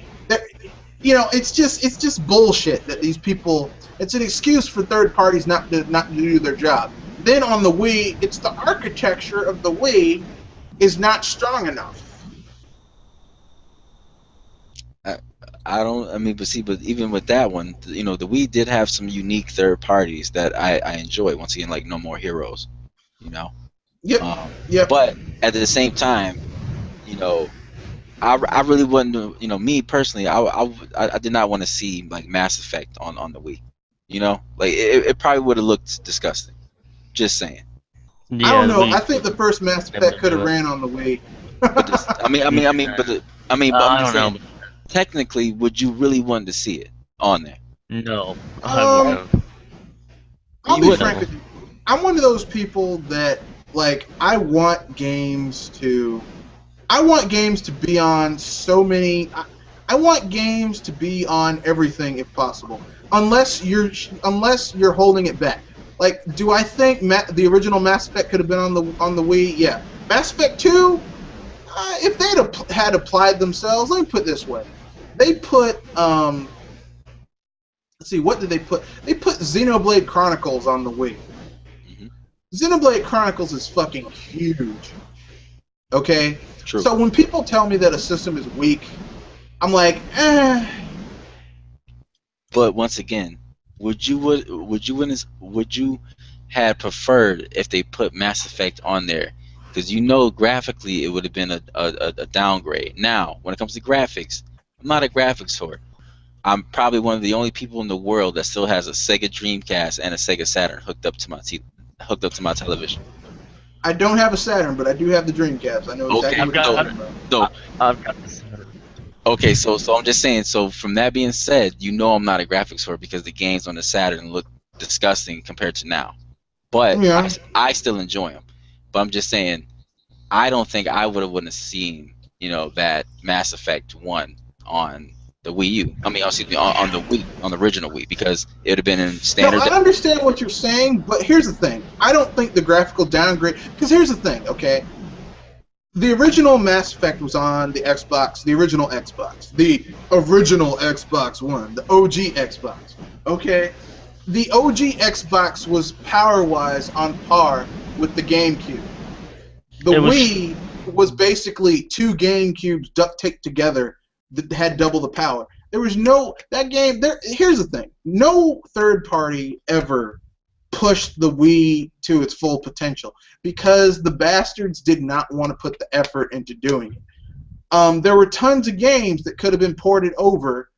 It's just bullshit that these people. It's an excuse for third parties not to do their job. Then on the Wii, it's the architecture of the Wii is not strong enough. But even with that one, the Wii did have some unique third parties that I enjoy. Once again, like No More Heroes, Yep. Yep. But at the same time, I really wouldn't. Me personally, I did not want to see like Mass Effect on the Wii. It probably would have looked disgusting. Just saying. Yeah, I don't know. I think the first Mass Effect could have ran on the Wii. Technically, would you really want to see it on there? No. I'll be frank with you. I'm one of those people that I want games to be on so many. I want games to be on everything if possible. Unless you're holding it back. Do I think the original Mass Effect could have been on the Wii? Yeah. Mass Effect 2, if they had applied themselves, let me put it this way. They put let's see, what did they put? They put Xenoblade Chronicles on the Wii. Xenoblade Chronicles is fucking huge. Okay? True. So when people tell me that a system is weak, I'm like, eh. But once again, would you have preferred if they put Mass Effect on there? Because you know graphically it would have been a downgrade. Now, when it comes to graphics, I'm not a graphics whore. I'm probably one of the only people in the world that still has a Sega Dreamcast and a Sega Saturn hooked up to my television. I don't have a Saturn, but I do have the Dreamcast. I know exactly what you're talking about. I've got this. Okay, so I'm just saying. So from that being said, you know I'm not a graphics whore because the games on the Saturn look disgusting compared to now. But Yeah. I still enjoy them. But I'm just saying, I don't think I wouldn't have seen that Mass Effect 1 on the Wii U. I mean, excuse me, on the Wii, on the original Wii, because it would have been in standard. No, I understand what you're saying, but here's the thing. I don't think the graphical downgrade... Because here's the thing, okay? The original Mass Effect was on the Xbox, the original Xbox. The original Xbox One, the OG Xbox. Okay? The OG Xbox was power-wise on par with the GameCube. The Wii was basically two GameCubes duct taped together that had double the power. There was no that game. Here's the thing: no third party ever pushed the Wii to its full potential because the bastards did not want to put the effort into doing it. There were tons of games that could have been ported over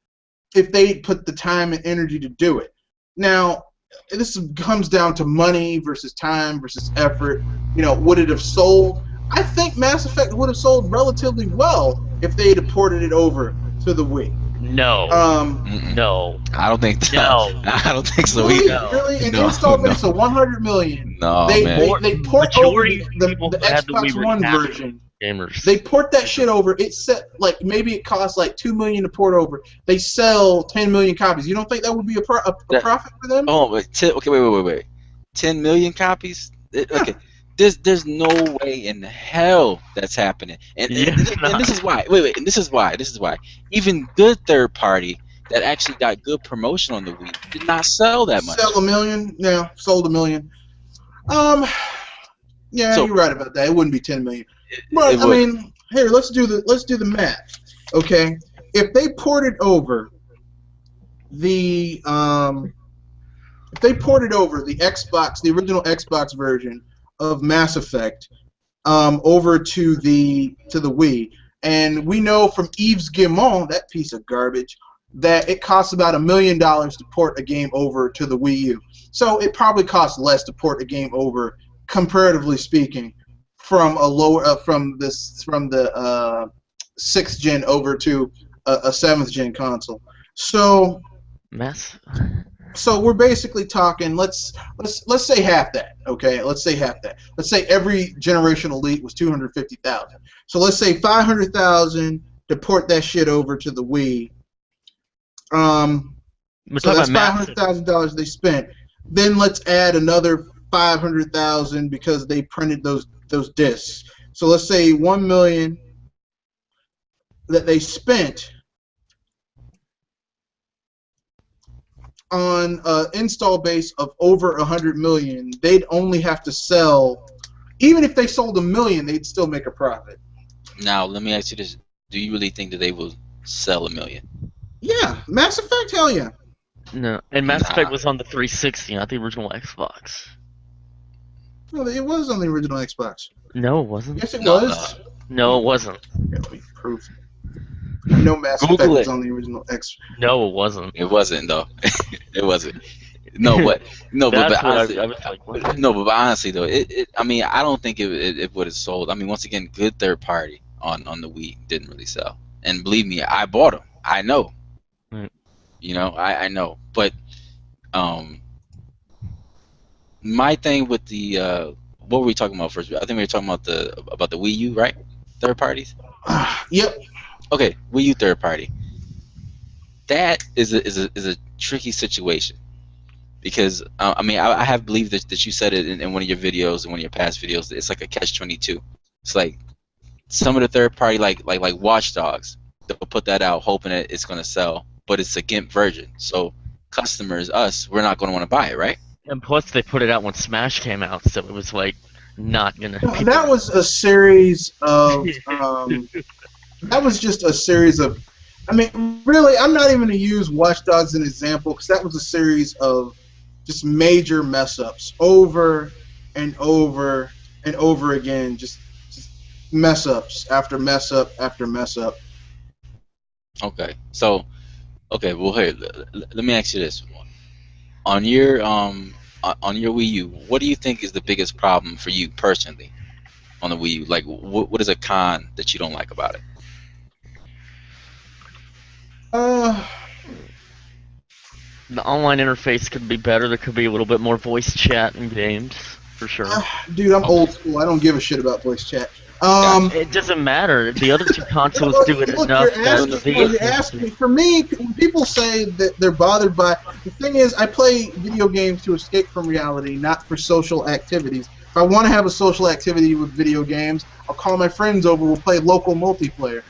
if they put the time and energy to do it. Now, this comes down to money versus time versus effort. Would it have sold? I think Mass Effect would have sold relatively well if they had ported it over to the Wii. No. No. I don't think so. No. I don't think so Really? either. Really? An install base of 100 million. No, They port over Majority of the people that had the Xbox Wii were One casual version. gamers. They port that shit over. It set maybe it costs like $2 million to port over. They sell 10 million copies. You don't think that would be a profit for them? Oh, wait. 10 million copies? Okay. There's no way in hell that's happening. And this is why. And this is why. Even good third party that actually got good promotion on the Wii did not sell that much. Sell 1 million? Yeah, sold 1 million. Yeah, So- you're right about that. It wouldn't be 10 million. But It I would. mean, here, let's do the math. Okay? If they ported over the Xbox, the original Xbox version of Mass Effect over to the Wii, and we know from Yves Guillemot, that piece of garbage, that it costs about $1 million to port a game over to the Wii U. So it probably costs less to port a game over, comparatively speaking, from the 6th gen over to a 7th gen console. So we're basically talking. Let's say half that. Okay, let's say half that. Let's say every Generation Elite was 250,000. So let's say 500,000 to port that shit over to the Wii. So that's $500,000 they spent. Then let's add another 500,000 because they printed those discs. So let's say 1 million that they spent on an install base of over 100 million. They'd only have to sell, even if they sold 1 million, they'd still make a profit. Now, let me ask you this: do you really think that they will sell 1 million? Yeah, Mass Effect, hell yeah. No, and Mass Effect was on the 360, not the original Xbox. No, it was on the original Xbox. No, it wasn't. Yes, it No, was. No, it wasn't. Here, let me prove. I know Mass Google Effect it. was on the original X. No, it wasn't. It wasn't though. It wasn't. No, but That's what honestly, I was like, what? no, but honestly though, I mean, I don't think it would have sold. I mean, once again, good third party on the Wii didn't really sell, and believe me, I bought them. I know. Right. I know, but my thing with the what were we talking about first? I think we were talking about the Wii U, right? Third parties. Yep. Okay, Wii U third party. That is a tricky situation because I mean I have believed that you said it in one of your videos, in one of your past videos. It's like a catch-22. It's like some of the third party like Watch Dogs, they'll put that out hoping that it's gonna sell, but it's a GIMP version. So customers, us, we're not gonna want to buy it, right? And plus, they put it out when Smash came out, so it was like not gonna. Well, that was a series of. That was just a series of. I mean, really, I'm not even going to use Watch Dogs as an example because that was a series of just major mess ups over and over and over again. Just mess ups after mess up after mess up. Okay, so well here, let me ask you this: on your Wii U, what do you think is the biggest problem for you personally on the Wii U? Like, what is a con that you don't like about it? The online interface could be better. There could be a little bit more voice chat in games, for sure. Dude, I'm old school. I don't give a shit about voice chat. It doesn't matter. The other two consoles do it enough. You're asking me. For me, when people say that they're bothered by, the thing is, I play video games to escape from reality, not for social activities. If I want to have a social activity with video games, I'll call my friends over. We'll play local multiplayer,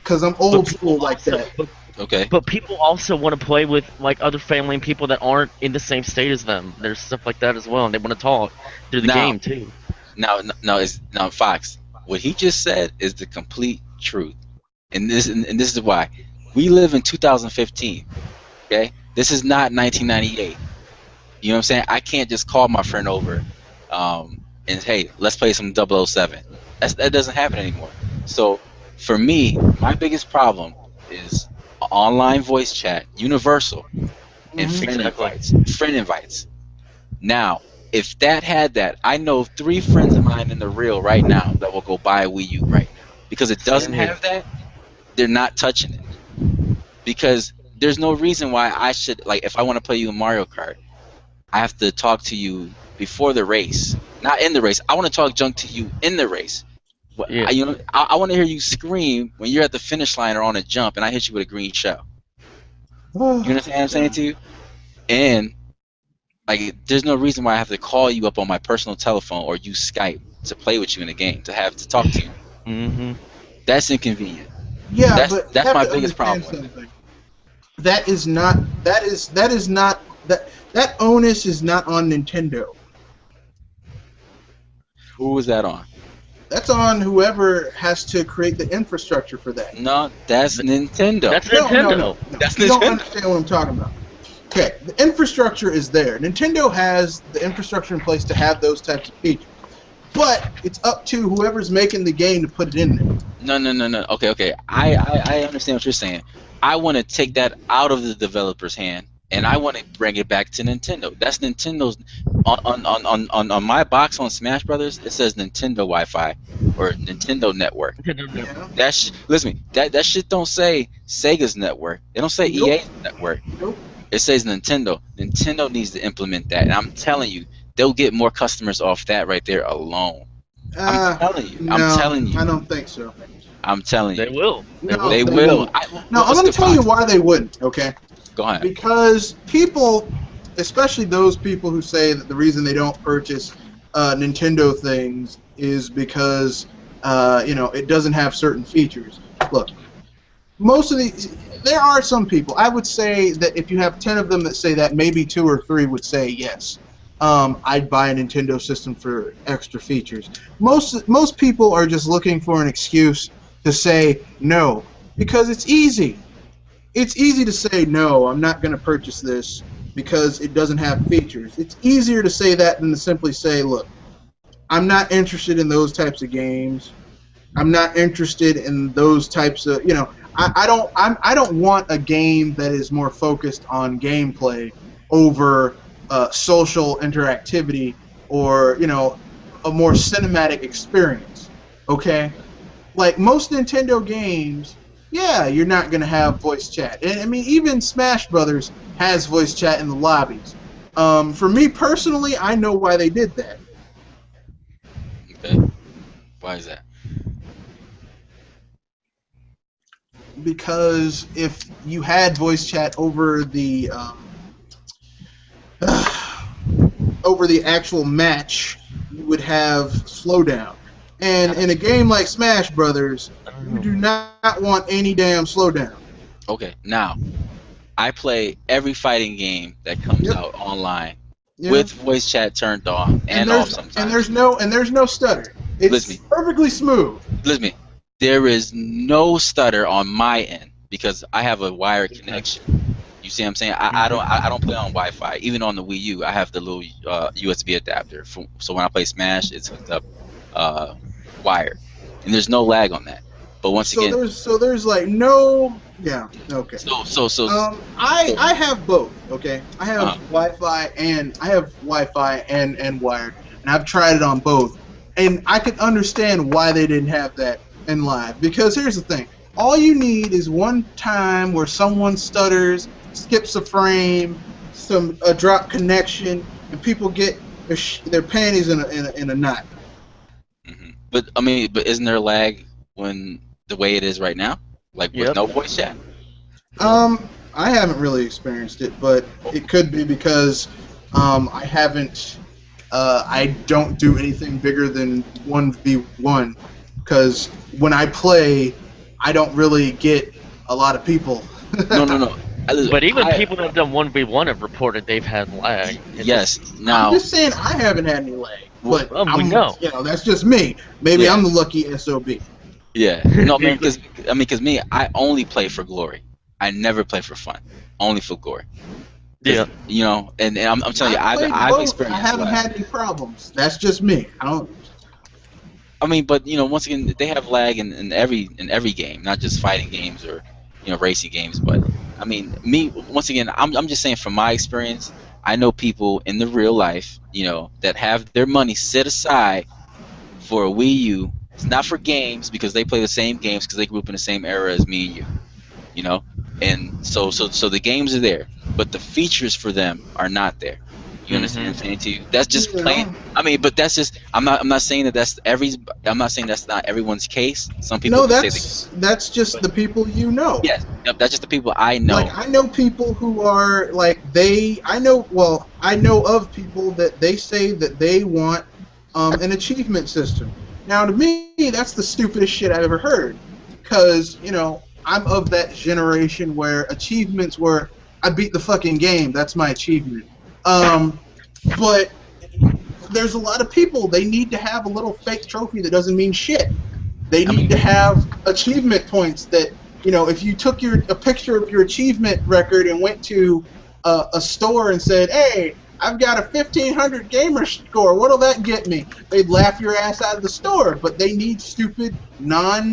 because I'm old school like that. Okay. But people also want to play with like other family and people that aren't in the same state as them. There's stuff like that as well, and they want to talk through the game too. Now, Fox. What he just said is the complete truth, and this is why. We live in 2015. Okay, this is not 1998. You know what I'm saying? I can't just call my friend over, and hey, let's play some 007. That doesn't happen anymore. So, for me, my biggest problem is online voice chat, universal, and friend invites. Now, if that had that, I know 3 friends of mine in the real right now that will go buy a Wii U right now. Because it doesn't have that, they're not touching it. Because there's no reason why I should, like, if I want to play you in Mario Kart, I have to talk to you before the race. Not in the race. I want to talk junk to you in the race. Yeah. I want to hear you scream when you're at the finish line or on a jump and I hit you with a green shell. You understand what I'm saying to you? And like, there's no reason why I have to call you up on my personal telephone or use Skype to play with you in a game, to have to talk to you. Mm-hmm. That's inconvenient. Yeah, that's my biggest problem with it. That onus is not on Nintendo. Who was that on? That's on whoever has to create the infrastructure for that. No, that's Nintendo. That's Nintendo. No. That's You Nintendo. don't understand what I'm talking about. Okay, the infrastructure is there. Nintendo has the infrastructure in place to have those types of features. But it's up to whoever's making the game to put it in there. No. Okay. I understand what you're saying. I want to take that out of the developer's hand, and I want to bring it back to Nintendo. That's Nintendo's. On my box on Smash Brothers, it says Nintendo Wi-Fi or Nintendo Network. Yeah. Listen, that shit don't say Sega's network. It don't say Nope. EA's network. Nope. It says Nintendo. Nintendo needs to implement that, and I'm telling you, they'll get more customers off that right there alone. I'm telling you. I don't think so. I'm telling you. They will. No, They they will. won't. I'm going to tell you why they wouldn't, okay? Go ahead. Because people, especially those people who say that the reason they don't purchase Nintendo things is because, it doesn't have certain features. Look, most of these, there are some people. I would say that if you have 10 of them that say that, maybe 2 or 3 would say yes. I'd buy a Nintendo system for extra features. Most people are just looking for an excuse to say no, because it's easy. It's easy to say no, I'm not going to purchase this because it doesn't have features. It's easier to say that than to simply say, look, I'm not interested in those types of games. I'm not interested in those types of, I don't want a game that is more focused on gameplay over social interactivity or, a more cinematic experience. Okay? Like most Nintendo games, yeah, you're not going to have voice chat. And I mean, even Smash Brothers has voice chat in the lobbies. For me personally, I know why they did that. Okay. Why is that? Because if you had voice chat over the actual match, you would have slowdown. And in a game like Smash Brothers, you do not want any damn slowdown. Okay, now, I play every fighting game that comes out online You know? with voice chat turned on and off sometimes. And there's no stutter. It's Listen. perfectly smooth. Listen to me. There is no stutter on my end because I have a wired connection. You see what I'm saying? I don't play on Wi-Fi. Even on the Wii U, I have the little USB adapter. So when I play Smash, it's hooked up wired, and there's no lag on that. But once again, there's like no, yeah, okay. I have both. Okay, I have Wi-Fi and wired, and I've tried it on both, and I can understand why they didn't have that in live. Because here's the thing: all you need is one time where someone stutters, skips a frame, a drop connection, and people get their panties in a knot. Mm-hmm. But isn't there lag when the way it is right now, like with no voice chat? I haven't really experienced it, but it could be because I haven't. I don't do anything bigger than 1v1 because when I play, I don't really get a lot of people. No. But even people that have done 1v1 have reported they've had lag. Now, I'm just saying I haven't had any lag. But we know. That's just me. Maybe I'm the lucky SOB. Yeah. No, man, because me, I only play for glory. I never play for fun. Only for glory. Yeah. You know, and I'm telling you, I've experienced. I haven't had any problems. That's just me. I don't. I mean, but once again, they have lag in every game, not just fighting games or racing games. But I mean, once again, I'm just saying from my experience, I know people in the real life, that have their money set aside for a Wii U. It's not for games because they play the same games because they grew up in the same era as me and you, and so the games are there, but the features for them are not there. You understand what I'm saying to you? That's just plain. I mean, but that's just. I'm not saying that I'm not saying that's not everyone's case. Some people. No, that's just the people you know. Yes, that's just the people I know. Like I know people who are like I know of people that they say that they want an achievement system. Now to me, that's the stupidest shit I've ever heard, because I'm of that generation where achievements were I beat the fucking game. That's my achievement. But there's a lot of people, they need to have a little fake trophy that doesn't mean shit. They need to have achievement points that, if you took a picture of your achievement record and went to a store and said, hey, I've got a 1500 gamer score, what'll that get me? They'd laugh your ass out of the store, but they need stupid, worthless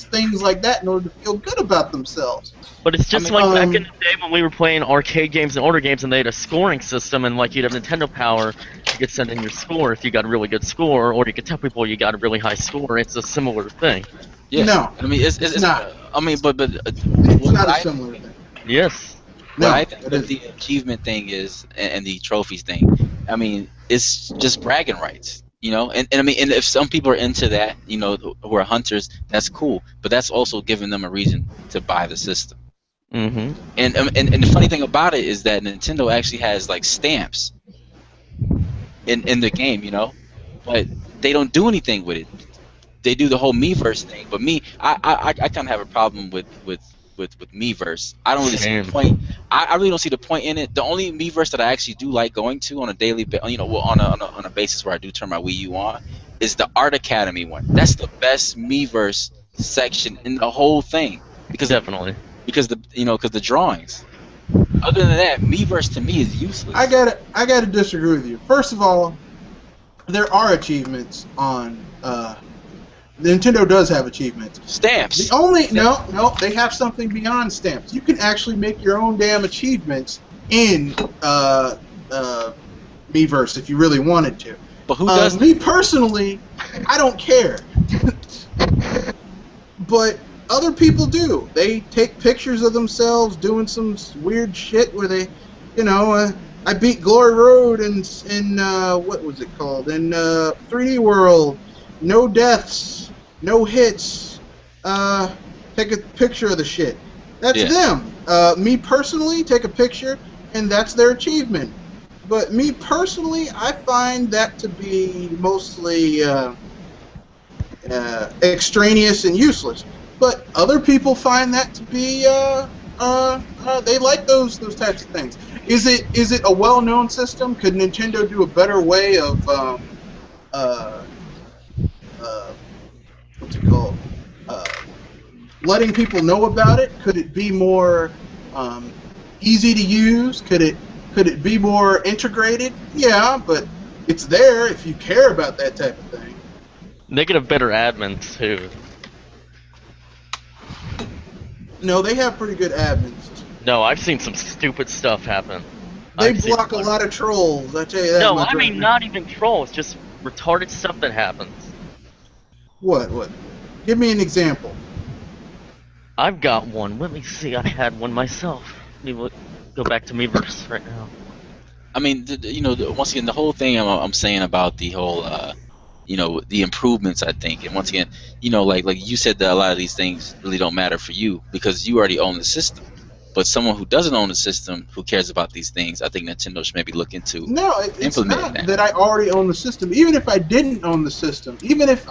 things like that in order to feel good about themselves. But it's just like back in the day when we were playing arcade games and older games and they had a scoring system, and like you'd have Nintendo Power, you could send in your score if you got a really good score, or you could tell people you got a really high score. It's a similar thing. Yeah. No. I mean, it's not. I mean, but it's not a similar thing. Yes. No, I think that the achievement thing is, and the trophies thing, I mean, it's just bragging rights. And I mean, and if some people are into that, who are hunters, that's cool. But that's also giving them a reason to buy the system. Mm-hmm. And the funny thing about it is that Nintendo actually has like stamps in the game, but they don't do anything with it. They do the whole Miiverse thing, but I kind of have a problem with Miiverse. I don't really see the point. I really don't see the point in it. The only Miiverse that I actually do like going to on a daily, on a basis where I do turn my Wii U on, is the Art Academy one. That's the best Miiverse section in the whole thing because the drawings. Other than that, Miiverse to me is useless. I gotta disagree with you. First of all, there are achievements on. Nintendo does have achievements. Stamps. No, they have something beyond stamps. You can actually make your own damn achievements in Miiverse if you really wanted to. But who does? Me personally, I don't care. But other people do. They take pictures of themselves doing some weird shit where they, I beat Glory Road in what was it called? In 3D World. No deaths, no hits. Take a picture of the shit. That's them. Me personally, take a picture, and that's their achievement. But me personally, I find that to be mostly extraneous and useless. But other people find that to be They like those types of things. Is it a well-known system? Could Nintendo do a better way of uh, uh, what's it called? Uh, Letting people know about it? Could it be more um, easy to use? Could it be more integrated? Yeah, but it's there if you care about that type of thing. They could have better admins too. No, they have pretty good admins. No, I've seen some stupid stuff happen. They I've seen block a lot of trolls. I tell you that. No, my I mean brother. not even trolls, just retarded stuff that happens. What? Give me an example. I've got one. Let me see. I had one myself. Let me go back to Miiverse right now. I mean, once again, the whole thing I'm saying about the whole, the improvements, I think, and once again, like you said, that a lot of these things really don't matter for you because you already own the system. But someone who doesn't own the system, who cares about these things, I think Nintendo should maybe look into No, it's implementing not that I already own the system. Even if I didn't own the system, even if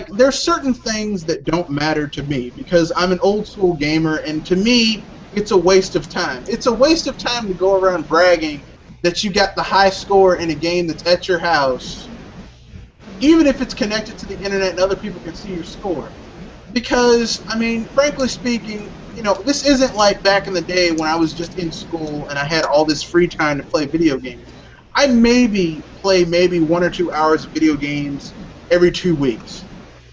there's certain things that don't matter to me because I'm an old school gamer, and to me, it's a waste of time. It's a waste of time to go around bragging that you got the high score in a game that's at your house, even if it's connected to the internet and other people can see your score. Because, I mean, frankly speaking, this isn't like back in the day when I was just in school and I had all this free time to play video games. I play 1 or 2 hours of video games every 2 weeks.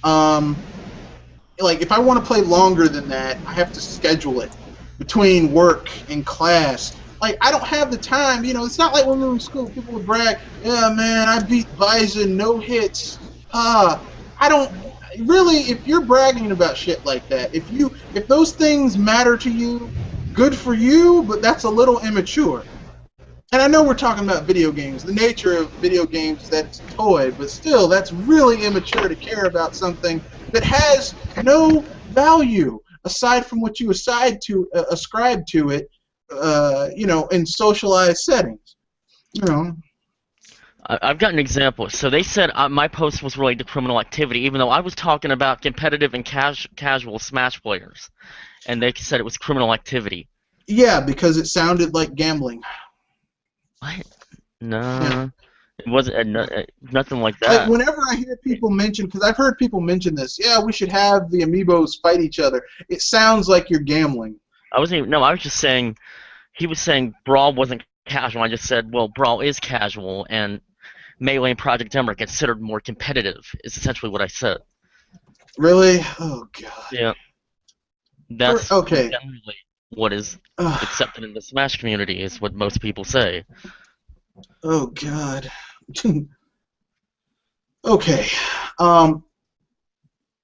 If I want to play longer than that, I have to schedule it between work and class. I don't have the time. It's not like when we were in school, people would brag, yeah, man, I beat Bison, no hits. I don't... Really, if you're bragging about shit like that, if those things matter to you, good for you, but that's a little immature. And I know we're talking about video games. The nature of video games, that's a toy, but still, that's really immature to care about something that has no value aside from what you ascribe to it, in socialized settings. I've got an example. So they said my post was related to criminal activity, even though I was talking about competitive and casual Smash players, and they said it was criminal activity. Yeah, because it sounded like gambling. What? No, yeah. It wasn't nothing like that. Whenever I hear people mention, because I've heard people mention this, yeah, we should have the amiibos fight each other. It sounds like you're gambling. I was just saying. He was saying Brawl wasn't casual. I just said, well, Brawl is casual, and Melee and Project M are considered more competitive, is essentially what I said. Really? Oh, God. Yeah. That's okay. Generally what is accepted in the Smash community, is what most people say. Oh, God. Okay.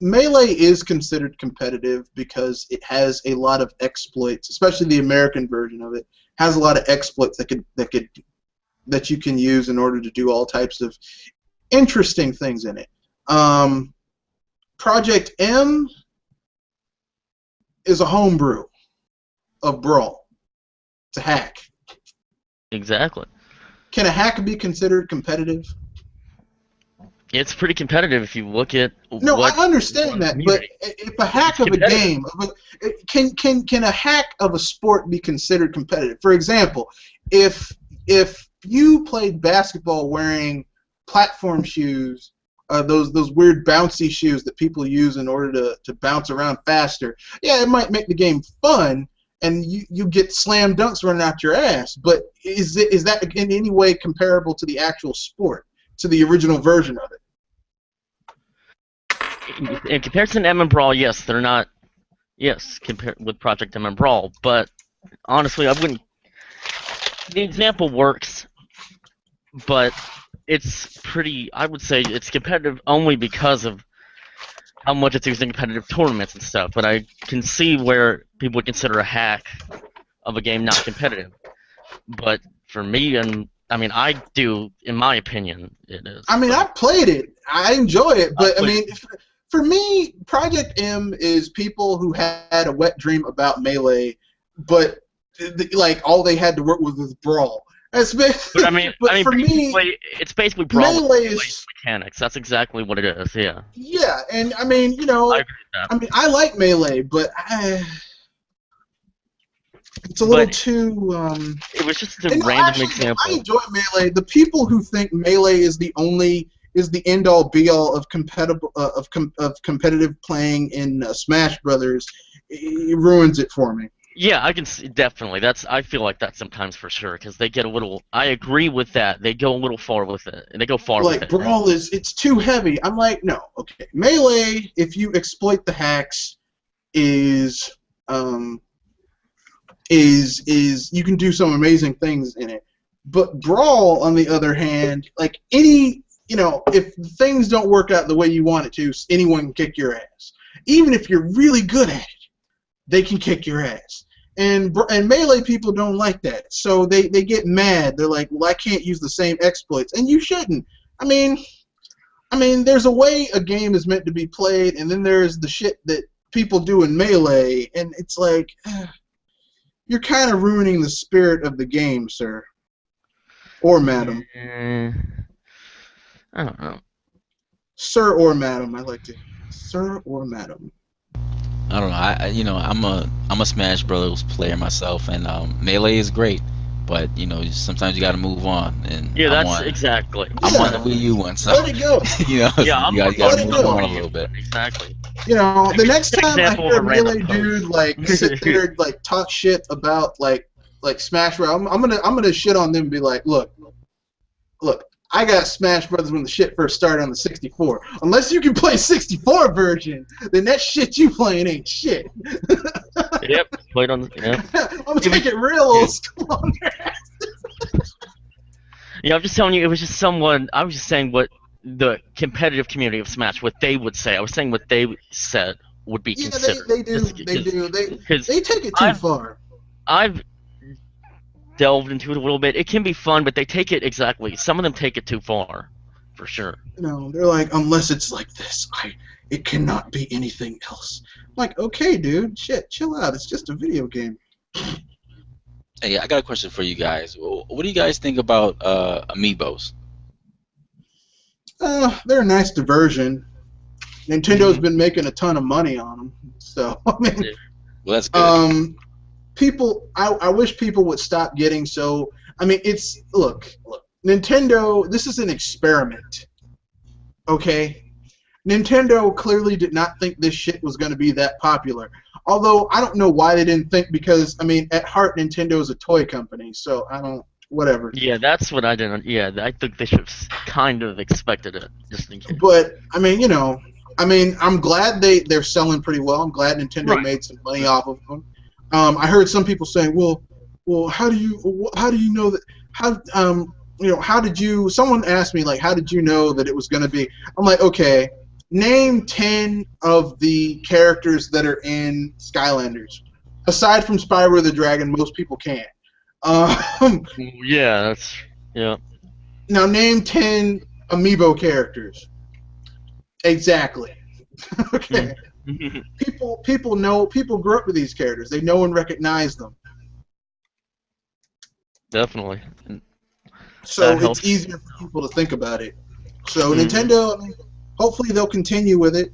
Melee is considered competitive because it has a lot of exploits, especially the American version of it, has a lot of exploits that you can use in order to do all types of interesting things in it. Project M is a homebrew of Brawl. It's a hack. Exactly. Can a hack be considered competitive? It's pretty competitive if you look at. No, I understand that, but if a hack of a game, can a hack of a sport be considered competitive? For example, if you played basketball wearing platform shoes, those weird bouncy shoes that people use in order to bounce around faster, yeah, it might make the game fun, and you get slam dunks running out your ass. But is that in any way comparable to the actual sport, to the original version of it? In comparison to M and Brawl, yes, they're not. Yes, compared with Project M and Brawl, but honestly, I wouldn't. The example works, but it's pretty. I would say it's competitive only because of how much it's used in competitive tournaments and stuff. But I can see where people would consider a hack of a game not competitive. But for me, and I mean, I do, in my opinion, it is. I mean, I played it. I enjoy it, but I mean, for me, Project M is people who had a wet dream about Melee, but like all they had to work with was Brawl. But I mean, for me, it's basically Brawl Melee with mechanics. That's exactly what it is. Yeah. Yeah, and I mean, I mean, I like Melee, but It's a little But too. it was just a And no, random actually, example. I enjoy Melee. The people who think Melee is the end all be all of competitive playing in Smash Brothers, it ruins it for me. Yeah, I can see definitely. I feel like that sometimes for sure because they get a little. I agree with that. They go a little far with it, and they go far with Like it. Brawl it's too heavy. I'm like, no, okay. Melee, if you exploit the hacks, is you can do some amazing things in it. But Brawl, on the other hand, like if things don't work out the way you want it to, anyone can kick your ass. Even if you're really good at it, they can kick your ass. And Melee people don't like that, so they get mad. They're like, well, I can't use the same exploits, and you shouldn't. I mean, there's a way a game is meant to be played, and then there's the shit that people do in Melee, and it's like, you're kind of ruining the spirit of the game, sir. Or madam. I don't know. Sir or madam, I like to. Sir or madam. I don't know. I'm a Smash Brothers player myself, and Melee is great, but sometimes you got to move on. And Yeah, exactly. I'm on the Wii U one, so Let it go. Yeah, you got to move on a little bit. Exactly. The next time I hear a Melee random dude like sit there like talk shit about like Smash Bros, I'm gonna shit on them and be like, look, I got Smash Brothers when the shit first started on the 64. Unless you can play 64 version, then that shit you playing ain't shit. Yep, played on. Yeah. I'm gonna take it real old school on your ass. Yeah, I'm just telling you, it was just someone. I was just saying what the competitive community of Smash, what they would say. I was saying what they said would be considered. They do. They take it too far. I've delved into it a little bit. It can be fun, but they take it exactly. Some of them take it too far, for sure. They're like, unless it's like this, it cannot be anything else. I'm like, okay, dude, shit, chill out. It's just a video game. Hey, I got a question for you guys. What do you guys think about amiibos? They're a nice diversion. Nintendo's been making a ton of money on them, so I mean, well, that's good. I wish people would stop getting so. I mean, look, Nintendo. This is an experiment, okay? Nintendo clearly did not think this shit was going to be that popular. Although I don't know why they didn't think, because I mean, at heart, Nintendo is a toy company, so I don't. Whatever. Yeah, that's what I didn't. Yeah, I think they should have kind of expected it, just in case. But I mean, I'm glad they're selling pretty well. I'm glad Nintendo made some money off of them. I heard some people saying, well, how do you know that? How did you? Someone asked me like, how did you know that it was going to be? I'm like, okay, name 10 of the characters that are in Skylanders. Aside from Spyro the Dragon, most people can't. Yeah. Now name 10 amiibo characters. Exactly. Okay. People know. People grew up with these characters. They know and recognize them. Definitely. So it's easier for people to think about it. So Nintendo, hopefully they'll continue with it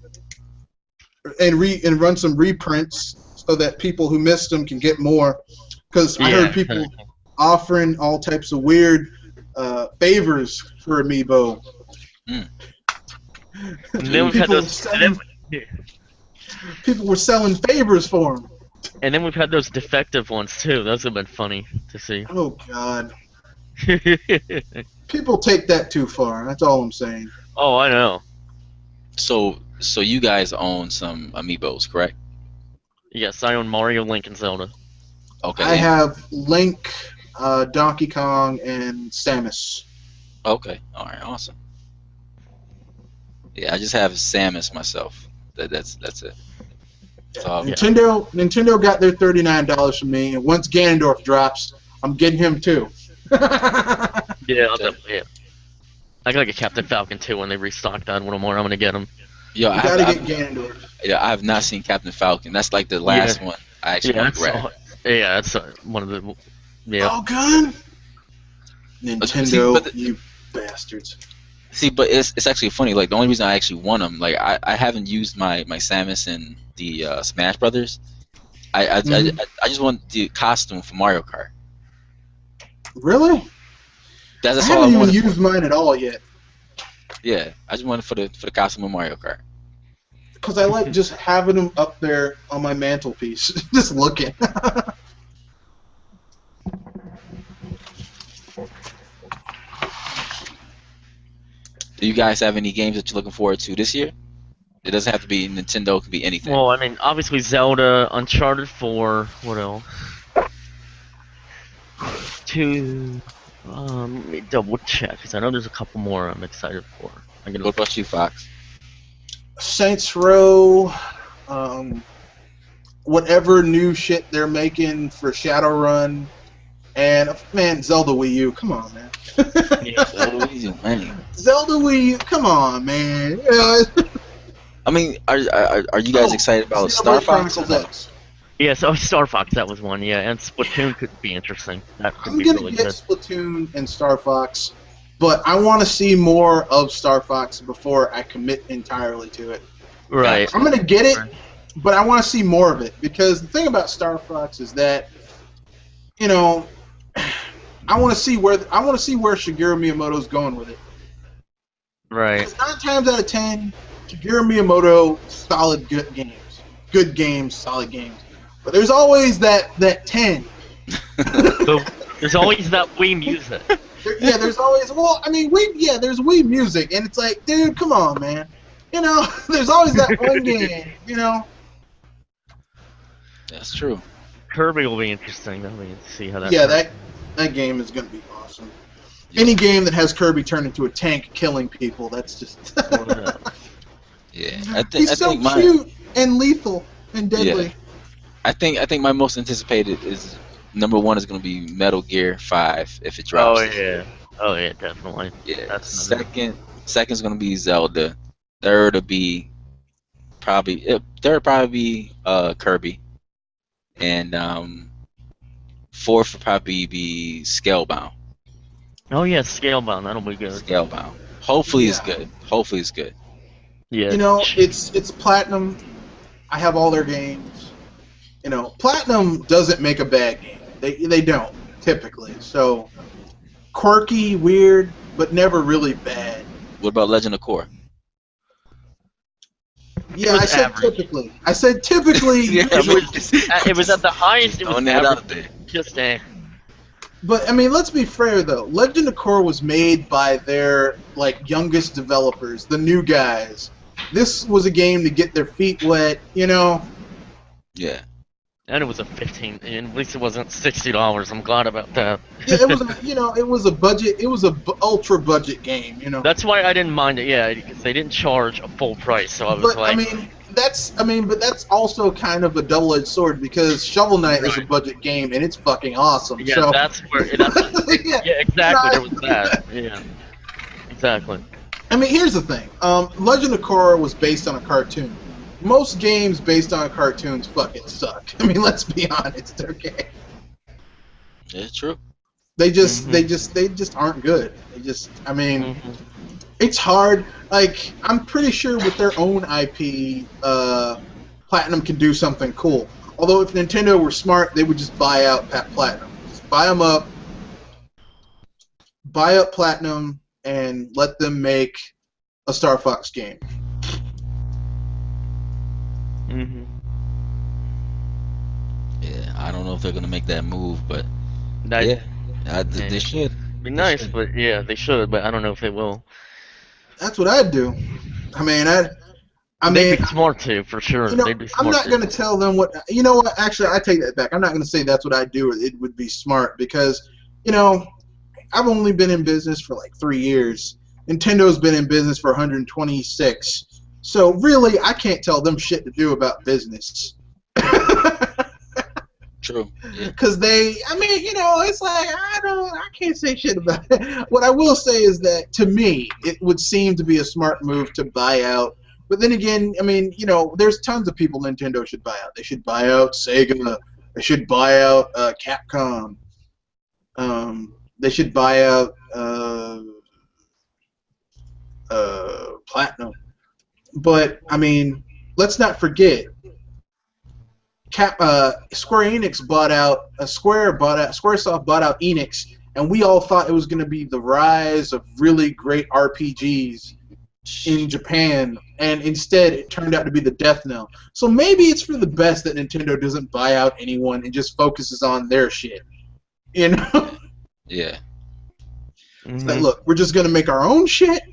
and run some reprints so that people who missed them can get more. Because I heard people offering all types of weird favors for amiibo. And then we've had those. People were selling favors for them. And then we've had those defective ones too. Those have been funny to see. Oh God. People take that too far. That's all I'm saying. Oh, I know. So you guys own some amiibos, correct? Yes, I own Mario, Link, and Zelda. Okay. I have Link, Donkey Kong, and Samus. Okay. All right. Awesome. Yeah, I just have Samus myself. That's it. Nintendo got their $39 from me, and once Ganondorf drops, I'm getting him too. Yeah, I'll definitely. Yeah. I gotta get Captain Falcon too when they restock that a little more. I'm gonna get him. Yo, you gotta get Ganondorf. Yeah, I have not seen Captain Falcon. That's like the last one I actually want to grab. Yeah, that's one of the. Yeah. Oh, good. Nintendo, you bastards. See, but it's actually funny. Like the only reason I actually want them, like I haven't used my Samus in the Smash Brothers, Mhm. I just want the costume for Mario Kart. Really? I That's all I haven't even wanted for used it. mine at all yet Yeah, I just wanted for the costume of Mario Kart. because I like just having them up there on my mantelpiece, just looking. Do you guys have any games that you're looking forward to this year? It doesn't have to be Nintendo. It could be anything. Well, I mean, obviously Zelda, Uncharted 4. What else? Two. Let me double check because I know there's a couple more I'm excited for. I'm gonna. What about you, Fox? Saints Row, um, whatever new shit they're making for Shadowrun, and man, Zelda Wii U. Come on, man. Yeah. What are you doing? Zelda Wii U. Come on, man. I mean, are you guys excited about Star Xenoblade Fox or Chronicles no? X. Yeah, so Star Fox, that was one, yeah, and Splatoon could be interesting. That could I'm be gonna really get good. Splatoon and Star Fox, but I want to see more of Star Fox before I commit entirely to it. Right. I'm gonna get it, Right. but I want to see more of it because the thing about Star Fox is that, you know, I want to see where Shigeru Miyamoto's going with it. Right. Because 9 times out of 10, Shigeru Miyamoto, solid good games, solid games. But there's always that 10. So there's always that Wii music. Yeah, there's always there's Wii music, and it's like, dude, come on, man. You know, there's always that one game. You know. That's true. Kirby will be interesting. Though. We see how that. Yeah, turns. that game is gonna be awesome. Yeah. Any game that has Kirby turn into a tank killing people, that's just. Yeah, He's so cute and lethal and deadly. Yeah. I think my most anticipated is #1 is gonna be Metal Gear 5 if it drops. Oh yeah, definitely. Yeah. That's another. Second's gonna be Zelda. Third will be Kirby, and fourth would probably be Scalebound. Oh yeah, Scalebound. That'll be good. Scalebound. Hopefully it's Yeah. good. Hopefully it's good. Yeah. You know, it's Platinum. I have all their games. You know, Platinum doesn't make a bad game. They don't typically. So quirky, weird, but never really bad. What about Legend of Korra? Yeah, was I said average. typically. I said typically. It was at the highest. It was Throwing that average. out there. Just But I mean, let's be fair though. Legend of Korra was made by their youngest developers, the new guys. This was a game to get their feet wet, you know. Yeah. and it was a 15. And at least it wasn't $60. I'm glad about that. Yeah, it was, it was a budget. It was a ultra budget game, you know. That's why I didn't mind it. Yeah, because they didn't charge a full price. So I was But like, but that's also kind of a double-edged sword because Shovel Knight is a Right. budget game and it's fucking awesome. yeah, so that's where. Yeah, yeah, exactly. Right. There was that. Yeah, exactly. I mean, here's the thing. Legend of Korra was based on a cartoon. Most games based on cartoons fucking suck. I mean, let's be honest, okay? Yeah, true. They just Mhm. they just aren't good. I mean, Mhm. it's hard. Like, I'm pretty sure with their own IP, Platinum can do something cool. Although if Nintendo were smart, they would just buy out Platinum. Just buy up Platinum, and let them make a Star Fox game. Mhm. Yeah, I don't know if they're gonna make that move, but That, yeah, they should. Be nice, should. but yeah, they should. But I don't know if they will. That's what I'd do. I mean, They'd be smart too, for sure. They'd be smart. I'm not too. going to tell them what. You know what? Actually, I take that back. I'm not going to say that's what I'd do. It would be smart because, I've only been in business for like 3 years. Nintendo's been in business for 126. So really, I can't tell them shit to do about business. True. Yeah. Because it's like I can't say shit about it. What I will say is that to me, it would seem to be a smart move to buy out. But then again, I mean, there's tons of people Nintendo should buy out. They should buy out Sega. They should buy out Capcom. They should buy out Platinum. But I mean, let's not forget, Square Enix bought out Squaresoft bought out Enix, and we all thought it was going to be the rise of really great RPGs in Japan, and instead it turned out to be the death knell. So maybe it's for the best that Nintendo doesn't buy out anyone and just focuses on their shit. You know? Yeah. It's like, look, we're just going to make our own shit.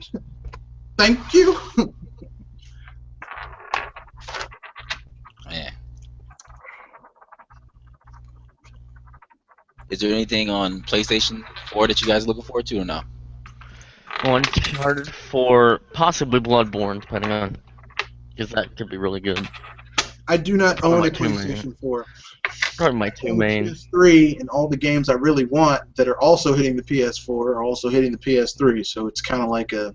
Thank you. Man. Is there anything on PlayStation 4 that you guys are looking forward to or no? Uncharted 4, possibly Bloodborne, depending on, because that could be really good. I do not own a two PlayStation 4. Probably my two main. PS3 and all the games I really want that are also hitting the PS4 are also hitting the PS3, so it's kind of like a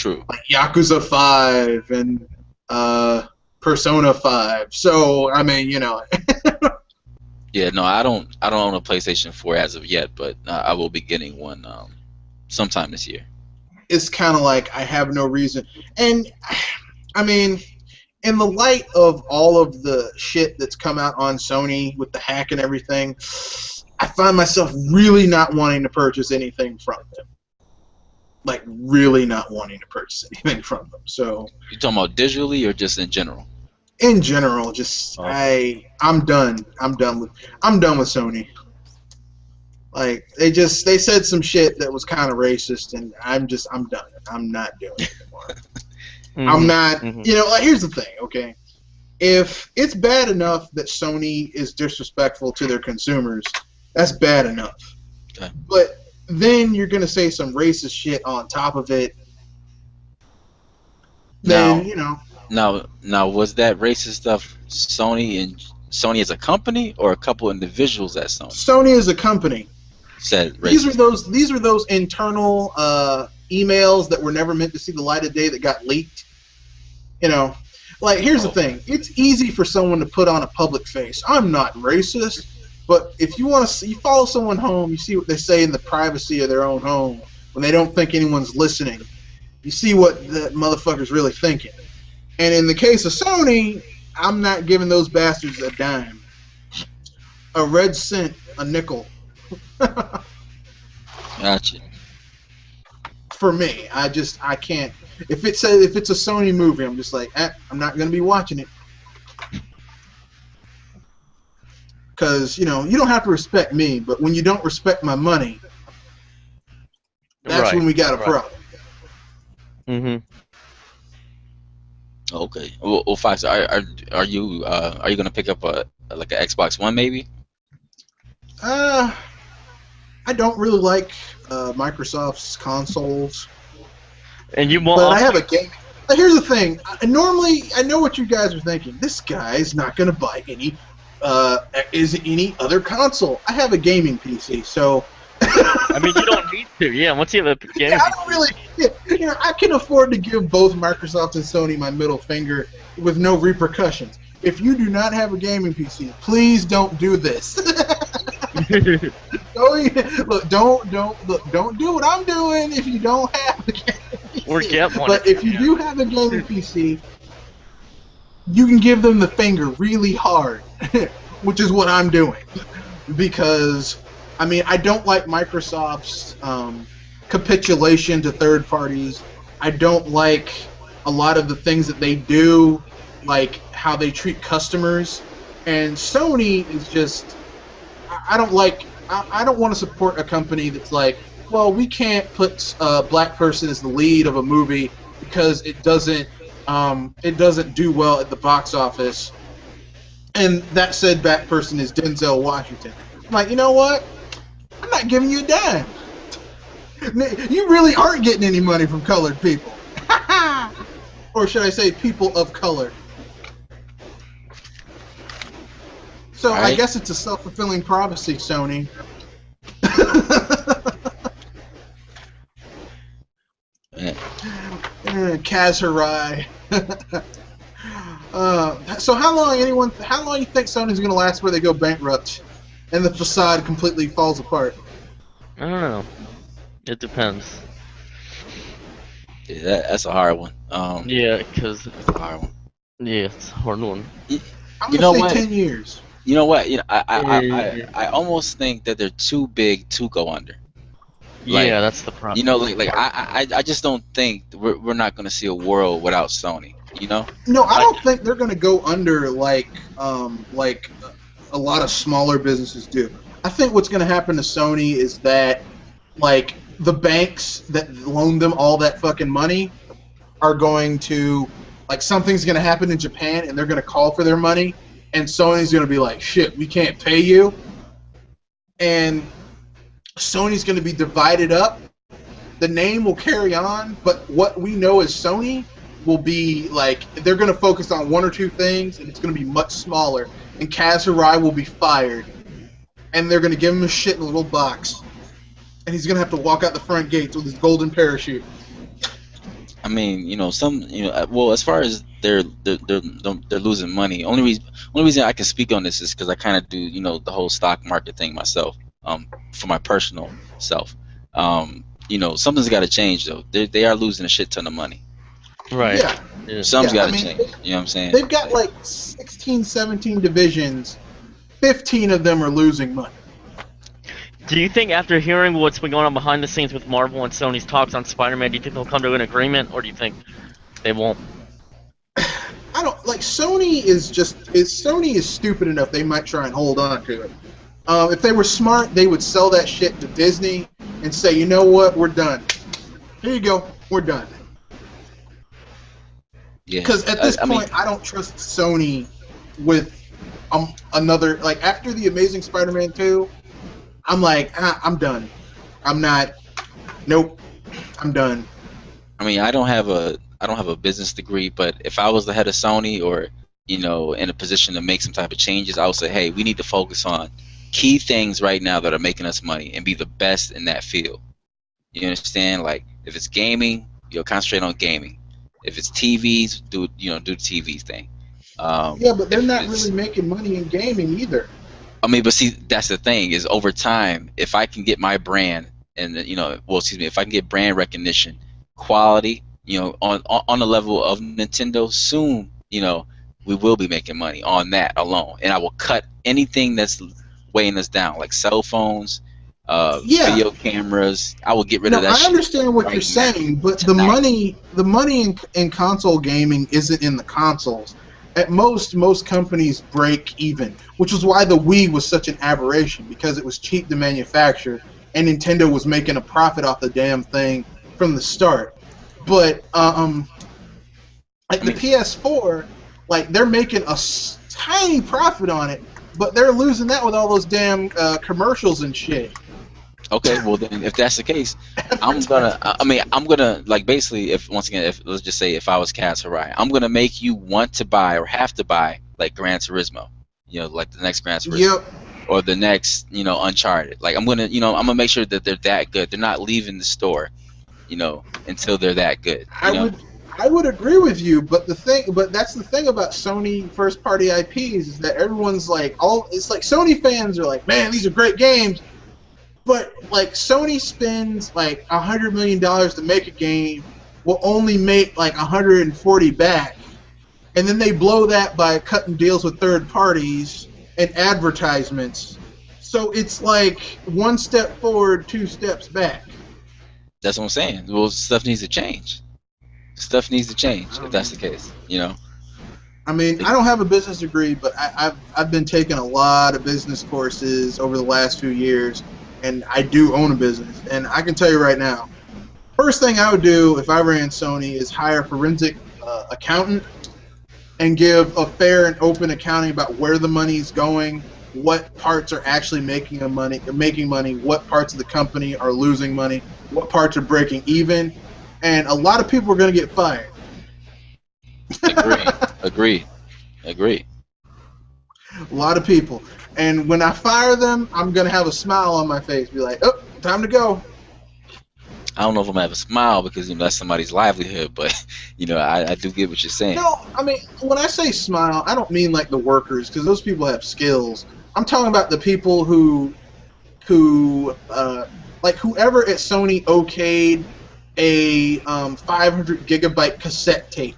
like Yakuza 5 and Persona 5. So I mean, you know. Yeah, no, I don't own a PlayStation 4 as of yet, but I will be getting one sometime this year. It's kind of like I have no reason, and I mean, in the light of all of the shit that's come out on Sony with the hack and everything, I find myself really not wanting to purchase anything from them. Like, really not wanting to purchase anything from them. So You talking about digitally or just in general? in general, just I'm done. I'm done with Sony. Like they said some shit that was kind of racist, and I'm done. I'm not doing it anymore. I'm not. You know, like, here's the thing. Okay, if it's bad enough that Sony is disrespectful to their consumers, that's bad enough. Okay. But then you're gonna say some racist shit on top of it. Then you know. Now, was that racist stuff Sony as a company or a couple individuals at Sony? Sony as a company said racist. These are those internal emails that were never meant to see the light of day that got leaked. You know, like here's the thing: it's easy for someone to put on a public face. I'm not racist, but if you want to, you follow someone home, you see what they say in the privacy of their own home when they don't think anyone's listening. You see what that motherfucker's really thinking. And in the case of Sony, I'm not giving those bastards a dime. A red cent, a nickel. Gotcha. For me, I can't. If it's a Sony movie, I'm just like, I'm not gonna be watching it. Because you know, you don't have to respect me, but when you don't respect my money, that's when we got a problem. Okay. Well, Fox, are you gonna pick up an Xbox One maybe? I don't really like Microsoft's consoles. And you want? But I have a game. Here's the thing. Normally, I know what you guys are thinking. This guy is not gonna buy any other console. I have a gaming PC, so. I mean, you don't need to. Yeah, once you have a game. Yeah, I don't really. You know, I can afford to give both Microsoft and Sony my middle finger with no repercussions. If you do not have a gaming PC, please don't do this. Don't do what I'm doing if you don't have a gaming PC. Or get one. But if you do have a gaming PC, you can give them the finger really hard, which is what I'm doing, because. I mean, I don't like Microsoft's capitulation to third parties. I don't like a lot of the things that they do, like how they treat customers. And Sony is just, I don't want to support a company that's like, well, we can't put a black person as the lead of a movie because it doesn't do well at the box office. And that said black person is Denzel Washington. I'm like, you know what? I'm not giving you a dime. You really aren't getting any money from colored people. Or should I say people of color. So right. I guess it's a self-fulfilling prophecy, Sony. Kaz Hirai. So how long you think Sony's gonna last before they go bankrupt and the facade completely falls apart? I don't know. It depends. Yeah, that's a hard one. Yeah, because it's a hard one. Yeah, it's a hard one. I'm You gonna know say what? 10 years. You know what? Eh, I almost think that they're too big to go under. Like, yeah, that's the problem. I just don't think we're not gonna see a world without Sony. You know? No, I Like, don't think they're gonna go under like a lot of smaller businesses do. I think what's gonna happen to Sony is that like the banks that loaned them all that fucking money are going to like something's gonna happen in Japan and they're gonna call for their money and Sony's gonna be like, shit, we can't pay you, and Sony's gonna be divided up. The name will carry on, but what we know as Sony will be like they're going to focus on one or two things, and it's going to be much smaller. And Kaz Hirai will be fired, and they're going to give him a shit in a little box, and he's going to have to walk out the front gates with his golden parachute. I mean, well, as far as they're losing money. Only reason I can speak on this is because I kind of do, the whole stock market thing myself. For my personal self. Something's got to change though. They are losing a shit ton of money. right. Yeah, Yeah. Something's Yeah, got to I mean, change. You know what I'm saying? they've got like 16, 17 divisions. 15 of them are losing money. Do you think after hearing what's been going on behind the scenes with Marvel and Sony's talks on Spider-Man, do you think they'll come to an agreement, or do you think they won't? I don't like Sony Sony is stupid enough they might try and hold on to it. If they were smart, they would sell that shit to Disney and say, you know what, we're done. Here you go, we're done. Yeah. Because at this I mean, point, I don't trust Sony with another. Like after the Amazing Spider-Man 2, I'm like, I'm done. I'm not. Nope. I'm done. I mean, I don't have a business degree, but if I was the head of Sony or in a position to make some type of changes, I would say, hey, we need to focus on key things right now that are making us money and be the best in that field. You understand? Like if it's gaming, concentrate on gaming. If it's TVs, do the TVs thing. Yeah, but they're if not it's- really making money in gaming either. I mean, but see, that's the thing is over time, if I can get my brand and if I can get brand recognition, quality, on the level of Nintendo, soon, we will be making money on that alone, and I will cut anything that's weighing us down, like cell phones, Yeah. video cameras. I will get rid No, of that. I shit understand what right you're now. saying, but Tonight. the money in console gaming isn't in the consoles. At most companies break even, which is why the Wii was such an aberration, because it was cheap to manufacture, and Nintendo was making a profit off the damn thing from the start. But like the PS4, like they're making a tiny profit on it, but they're losing that with all those damn commercials and shit. Okay, well then, if that's the case, I'm gonna like basically, if once again, if let's just say if I was Kaz Hirai, I'm gonna make you want to buy or have to buy like Gran Turismo, like the next Gran Turismo, Yep. or the next, Uncharted. Like I'm gonna make sure that they're that good. They're not leaving the store, until they're that good. I would agree with you, but that's the thing about Sony first party IPs is that everyone's like it's like Sony fans are like, man, these are great games, but like Sony spends like $100 million to make a game, will only make like 140 back, and then they blow that by cutting deals with third parties and advertisements. So it's like one step forward, two steps back. That's what I'm saying. Well, stuff needs to change. Stuff needs to change if that's the case. I mean, I don't have a business degree, but I've been taking a lot of business courses over the last few years, and I do own a business. And I can tell you right now, first thing I would do if I ran Sony is hire a forensic accountant and give a fair and open accounting about where the money's going, what parts are actually making money, what parts of the company are losing money, what parts are breaking even, and a lot of people are going to get fired. Agree. A lot of people. And when I fire them, I'm going to have a smile on my face. Be like, oh, time to go. I don't know if I'm gonna have a smile because that's somebody's livelihood, but I do get what you're saying. No, I mean, when I say smile, I don't mean like the workers, because those people have skills. I'm talking about the people who like whoever at Sony okayed a 500 gigabyte cassette tape.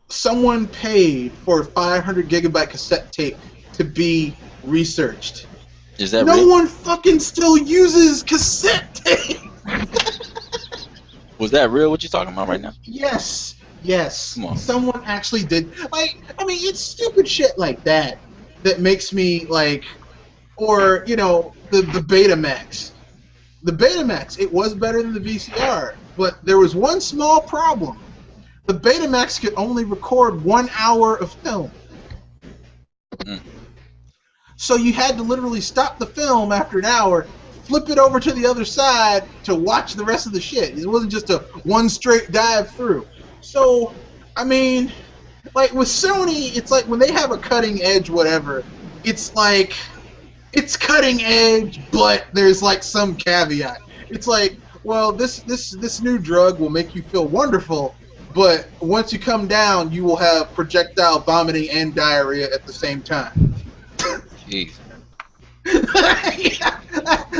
someone paid for a 500 gigabyte cassette tape to be researched. Is that no real? one fucking still uses cassette tape. Was that real? What you talking about right now? Yes. Come on. Someone actually did. Like, I mean, it's stupid shit like that that makes me like, or the Betamax. The Betamax, it was better than the VCR, but there was one small problem. The Betamax could only record 1 hour of film. Mm. So you had to literally stop the film after an hour, flip it over to the other side to watch the rest of the shit. It wasn't just a one straight dive through. So, I mean, like with Sony, it's like when they have a cutting edge whatever, it's like, it's cutting edge, but there's like some caveat. It's like, well, this new drug will make you feel wonderful, but once you come down, you will have projectile vomiting and diarrhea at the same time. Jeez. Yeah,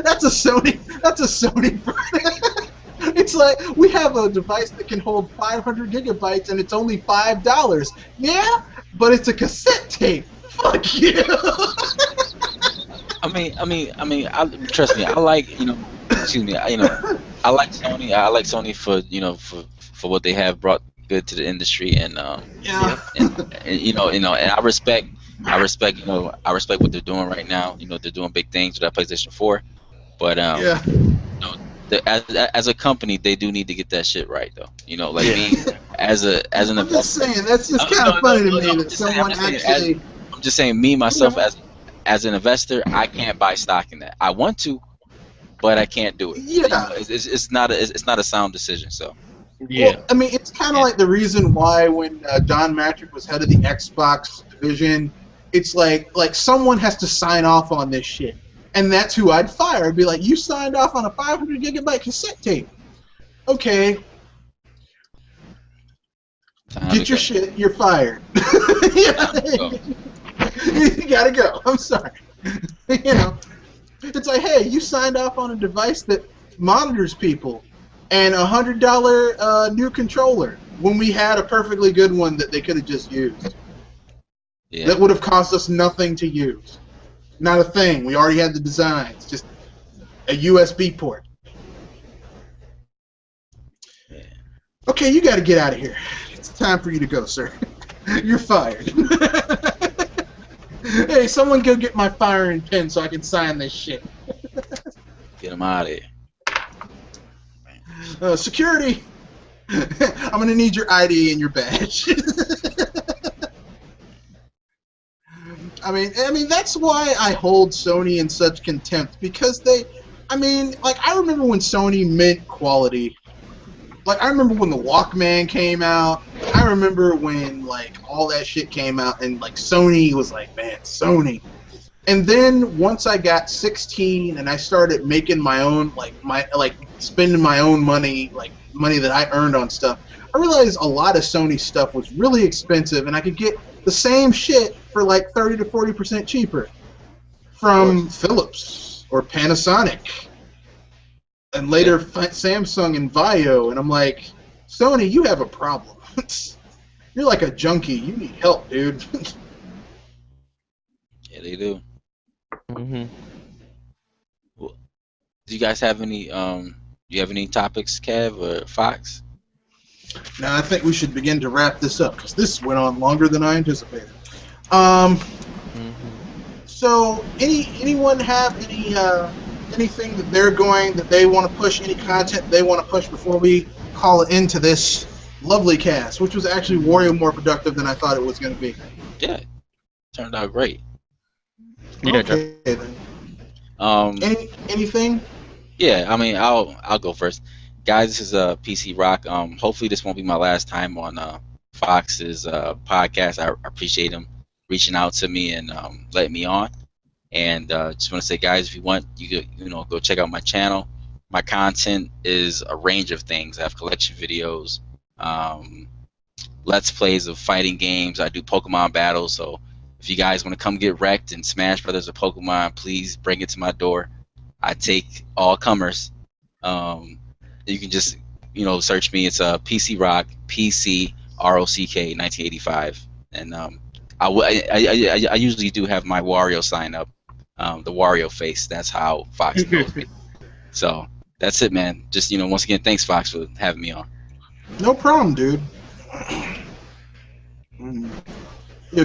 that's a Sony. That's a Sony. It's like we have a device that can hold 500 gigabytes and it's only $5. Yeah, but it's a cassette tape. Fuck you. Trust me. I like, excuse me. I like Sony. I like Sony for, for what they have brought good to the industry, and Yeah. and I respect, what they're doing right now. They're doing big things with that PlayStation 4, but Yeah. as a company, they do need to get that shit right, though. Like Yeah. me, as an I'm just saying that's just kind No, of funny no, to no, me I'm that just saying, someone I'm just actually. I'm just saying, me myself as an investor, I can't buy stock in that. I want to, but I can't do it. Yeah. It's not a sound decision. So Yeah. Well, I mean, it's kind of like the reason why when Don Matrick was head of the Xbox division, it's like someone has to sign off on this shit, and that's who I'd fire. I'd be like, you signed off on a 500 gigabyte cassette tape. Okay, get your shit. You're fired. Go. You gotta go. I'm sorry. It's like, hey, you signed off on a device that monitors people and $100 new controller when we had a perfectly good one that they could have just used. Yeah. That would have cost us nothing to use. Not a thing. We already had the designs. Just a USB port. Yeah. Okay, you got to get out of here. It's time for you to go, sir. You're fired. Hey, someone go get my firing pin so I can sign this shit. Get them out of here. Security. I'm gonna need your ID and your badge. I mean that's why I hold Sony in such contempt, because I remember when Sony meant quality. Like, I remember when the Walkman came out. I remember when all that shit came out, and Sony was like, man, Sony. And then once I got 16 and I started making my own spending my own money, money that I earned on stuff, I realized a lot of Sony stuff was really expensive, and I could get the same shit for 30 to 40% cheaper from Philips or Panasonic, and later Samsung and Vaio. And I'm like, Sony, you have a problem. You're like a junkie. You need help, dude. Yeah, they do. Mhm. Do you guys have any? Do you have any topics, Kev or Fox? Now I think we should begin to wrap this up, because this went on longer than I anticipated. Um. Mhm. So, anyone have anything that they want to push, any content they want to push before we call it into this lovely cast, which was actually way more productive than I thought it was going to be. Yeah, turned out great. Yeah, Okay, then. Anything? Yeah, I'll go first, guys. This is PC Rock. Hopefully this won't be my last time on Fox's podcast. I appreciate him reaching out to me and letting me on. And just want to say, guys, if you want, you go check out my channel. My content is a range of things. I have collection videos, let's plays of fighting games. I do Pokemon battles. So if you guys want to come get wrecked in Smash Brothers or Pokemon, please bring it to my door. I take all comers. You can just search me. It's PC Rock, PC ROCK 1985, and I usually do have my Wario sign up, the Wario face. That's how Fox knows me. So that's it, man. Just once again, thanks Fox for having me on. No problem, dude.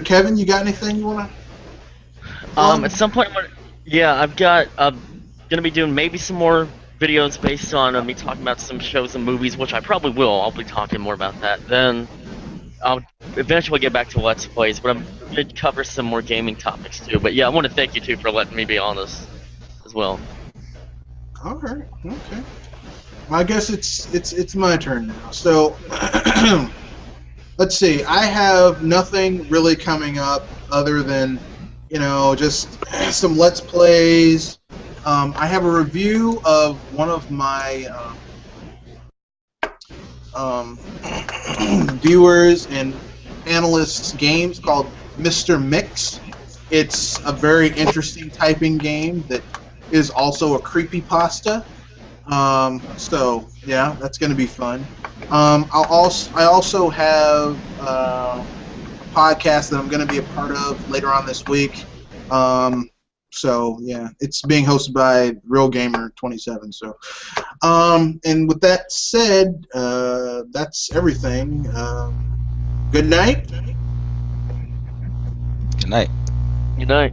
Kevin, you got anything you wanna? At some point, I'm gonna be doing maybe some more videos based on me talking about some shows and movies, which I probably will. I'll be talking more about that. Then I'll eventually get back to Let's Plays, but I'm gonna cover some more gaming topics too. But yeah, I want to thank you too for letting me be on this as well. All right. Okay. Well, I guess it's my turn now. So let's see. I have nothing really coming up other than just some Let's Plays. I have a review of one of my viewers and analysts games called Mr. Mix. It's a very interesting typing game that is also a creepypasta. So yeah, that's going to be fun. I also have a podcast that I'm going to be a part of later on this week. So yeah, it's being hosted by Real Gamer 27. So, and with that said, that's everything. Good night. Good night. Good night.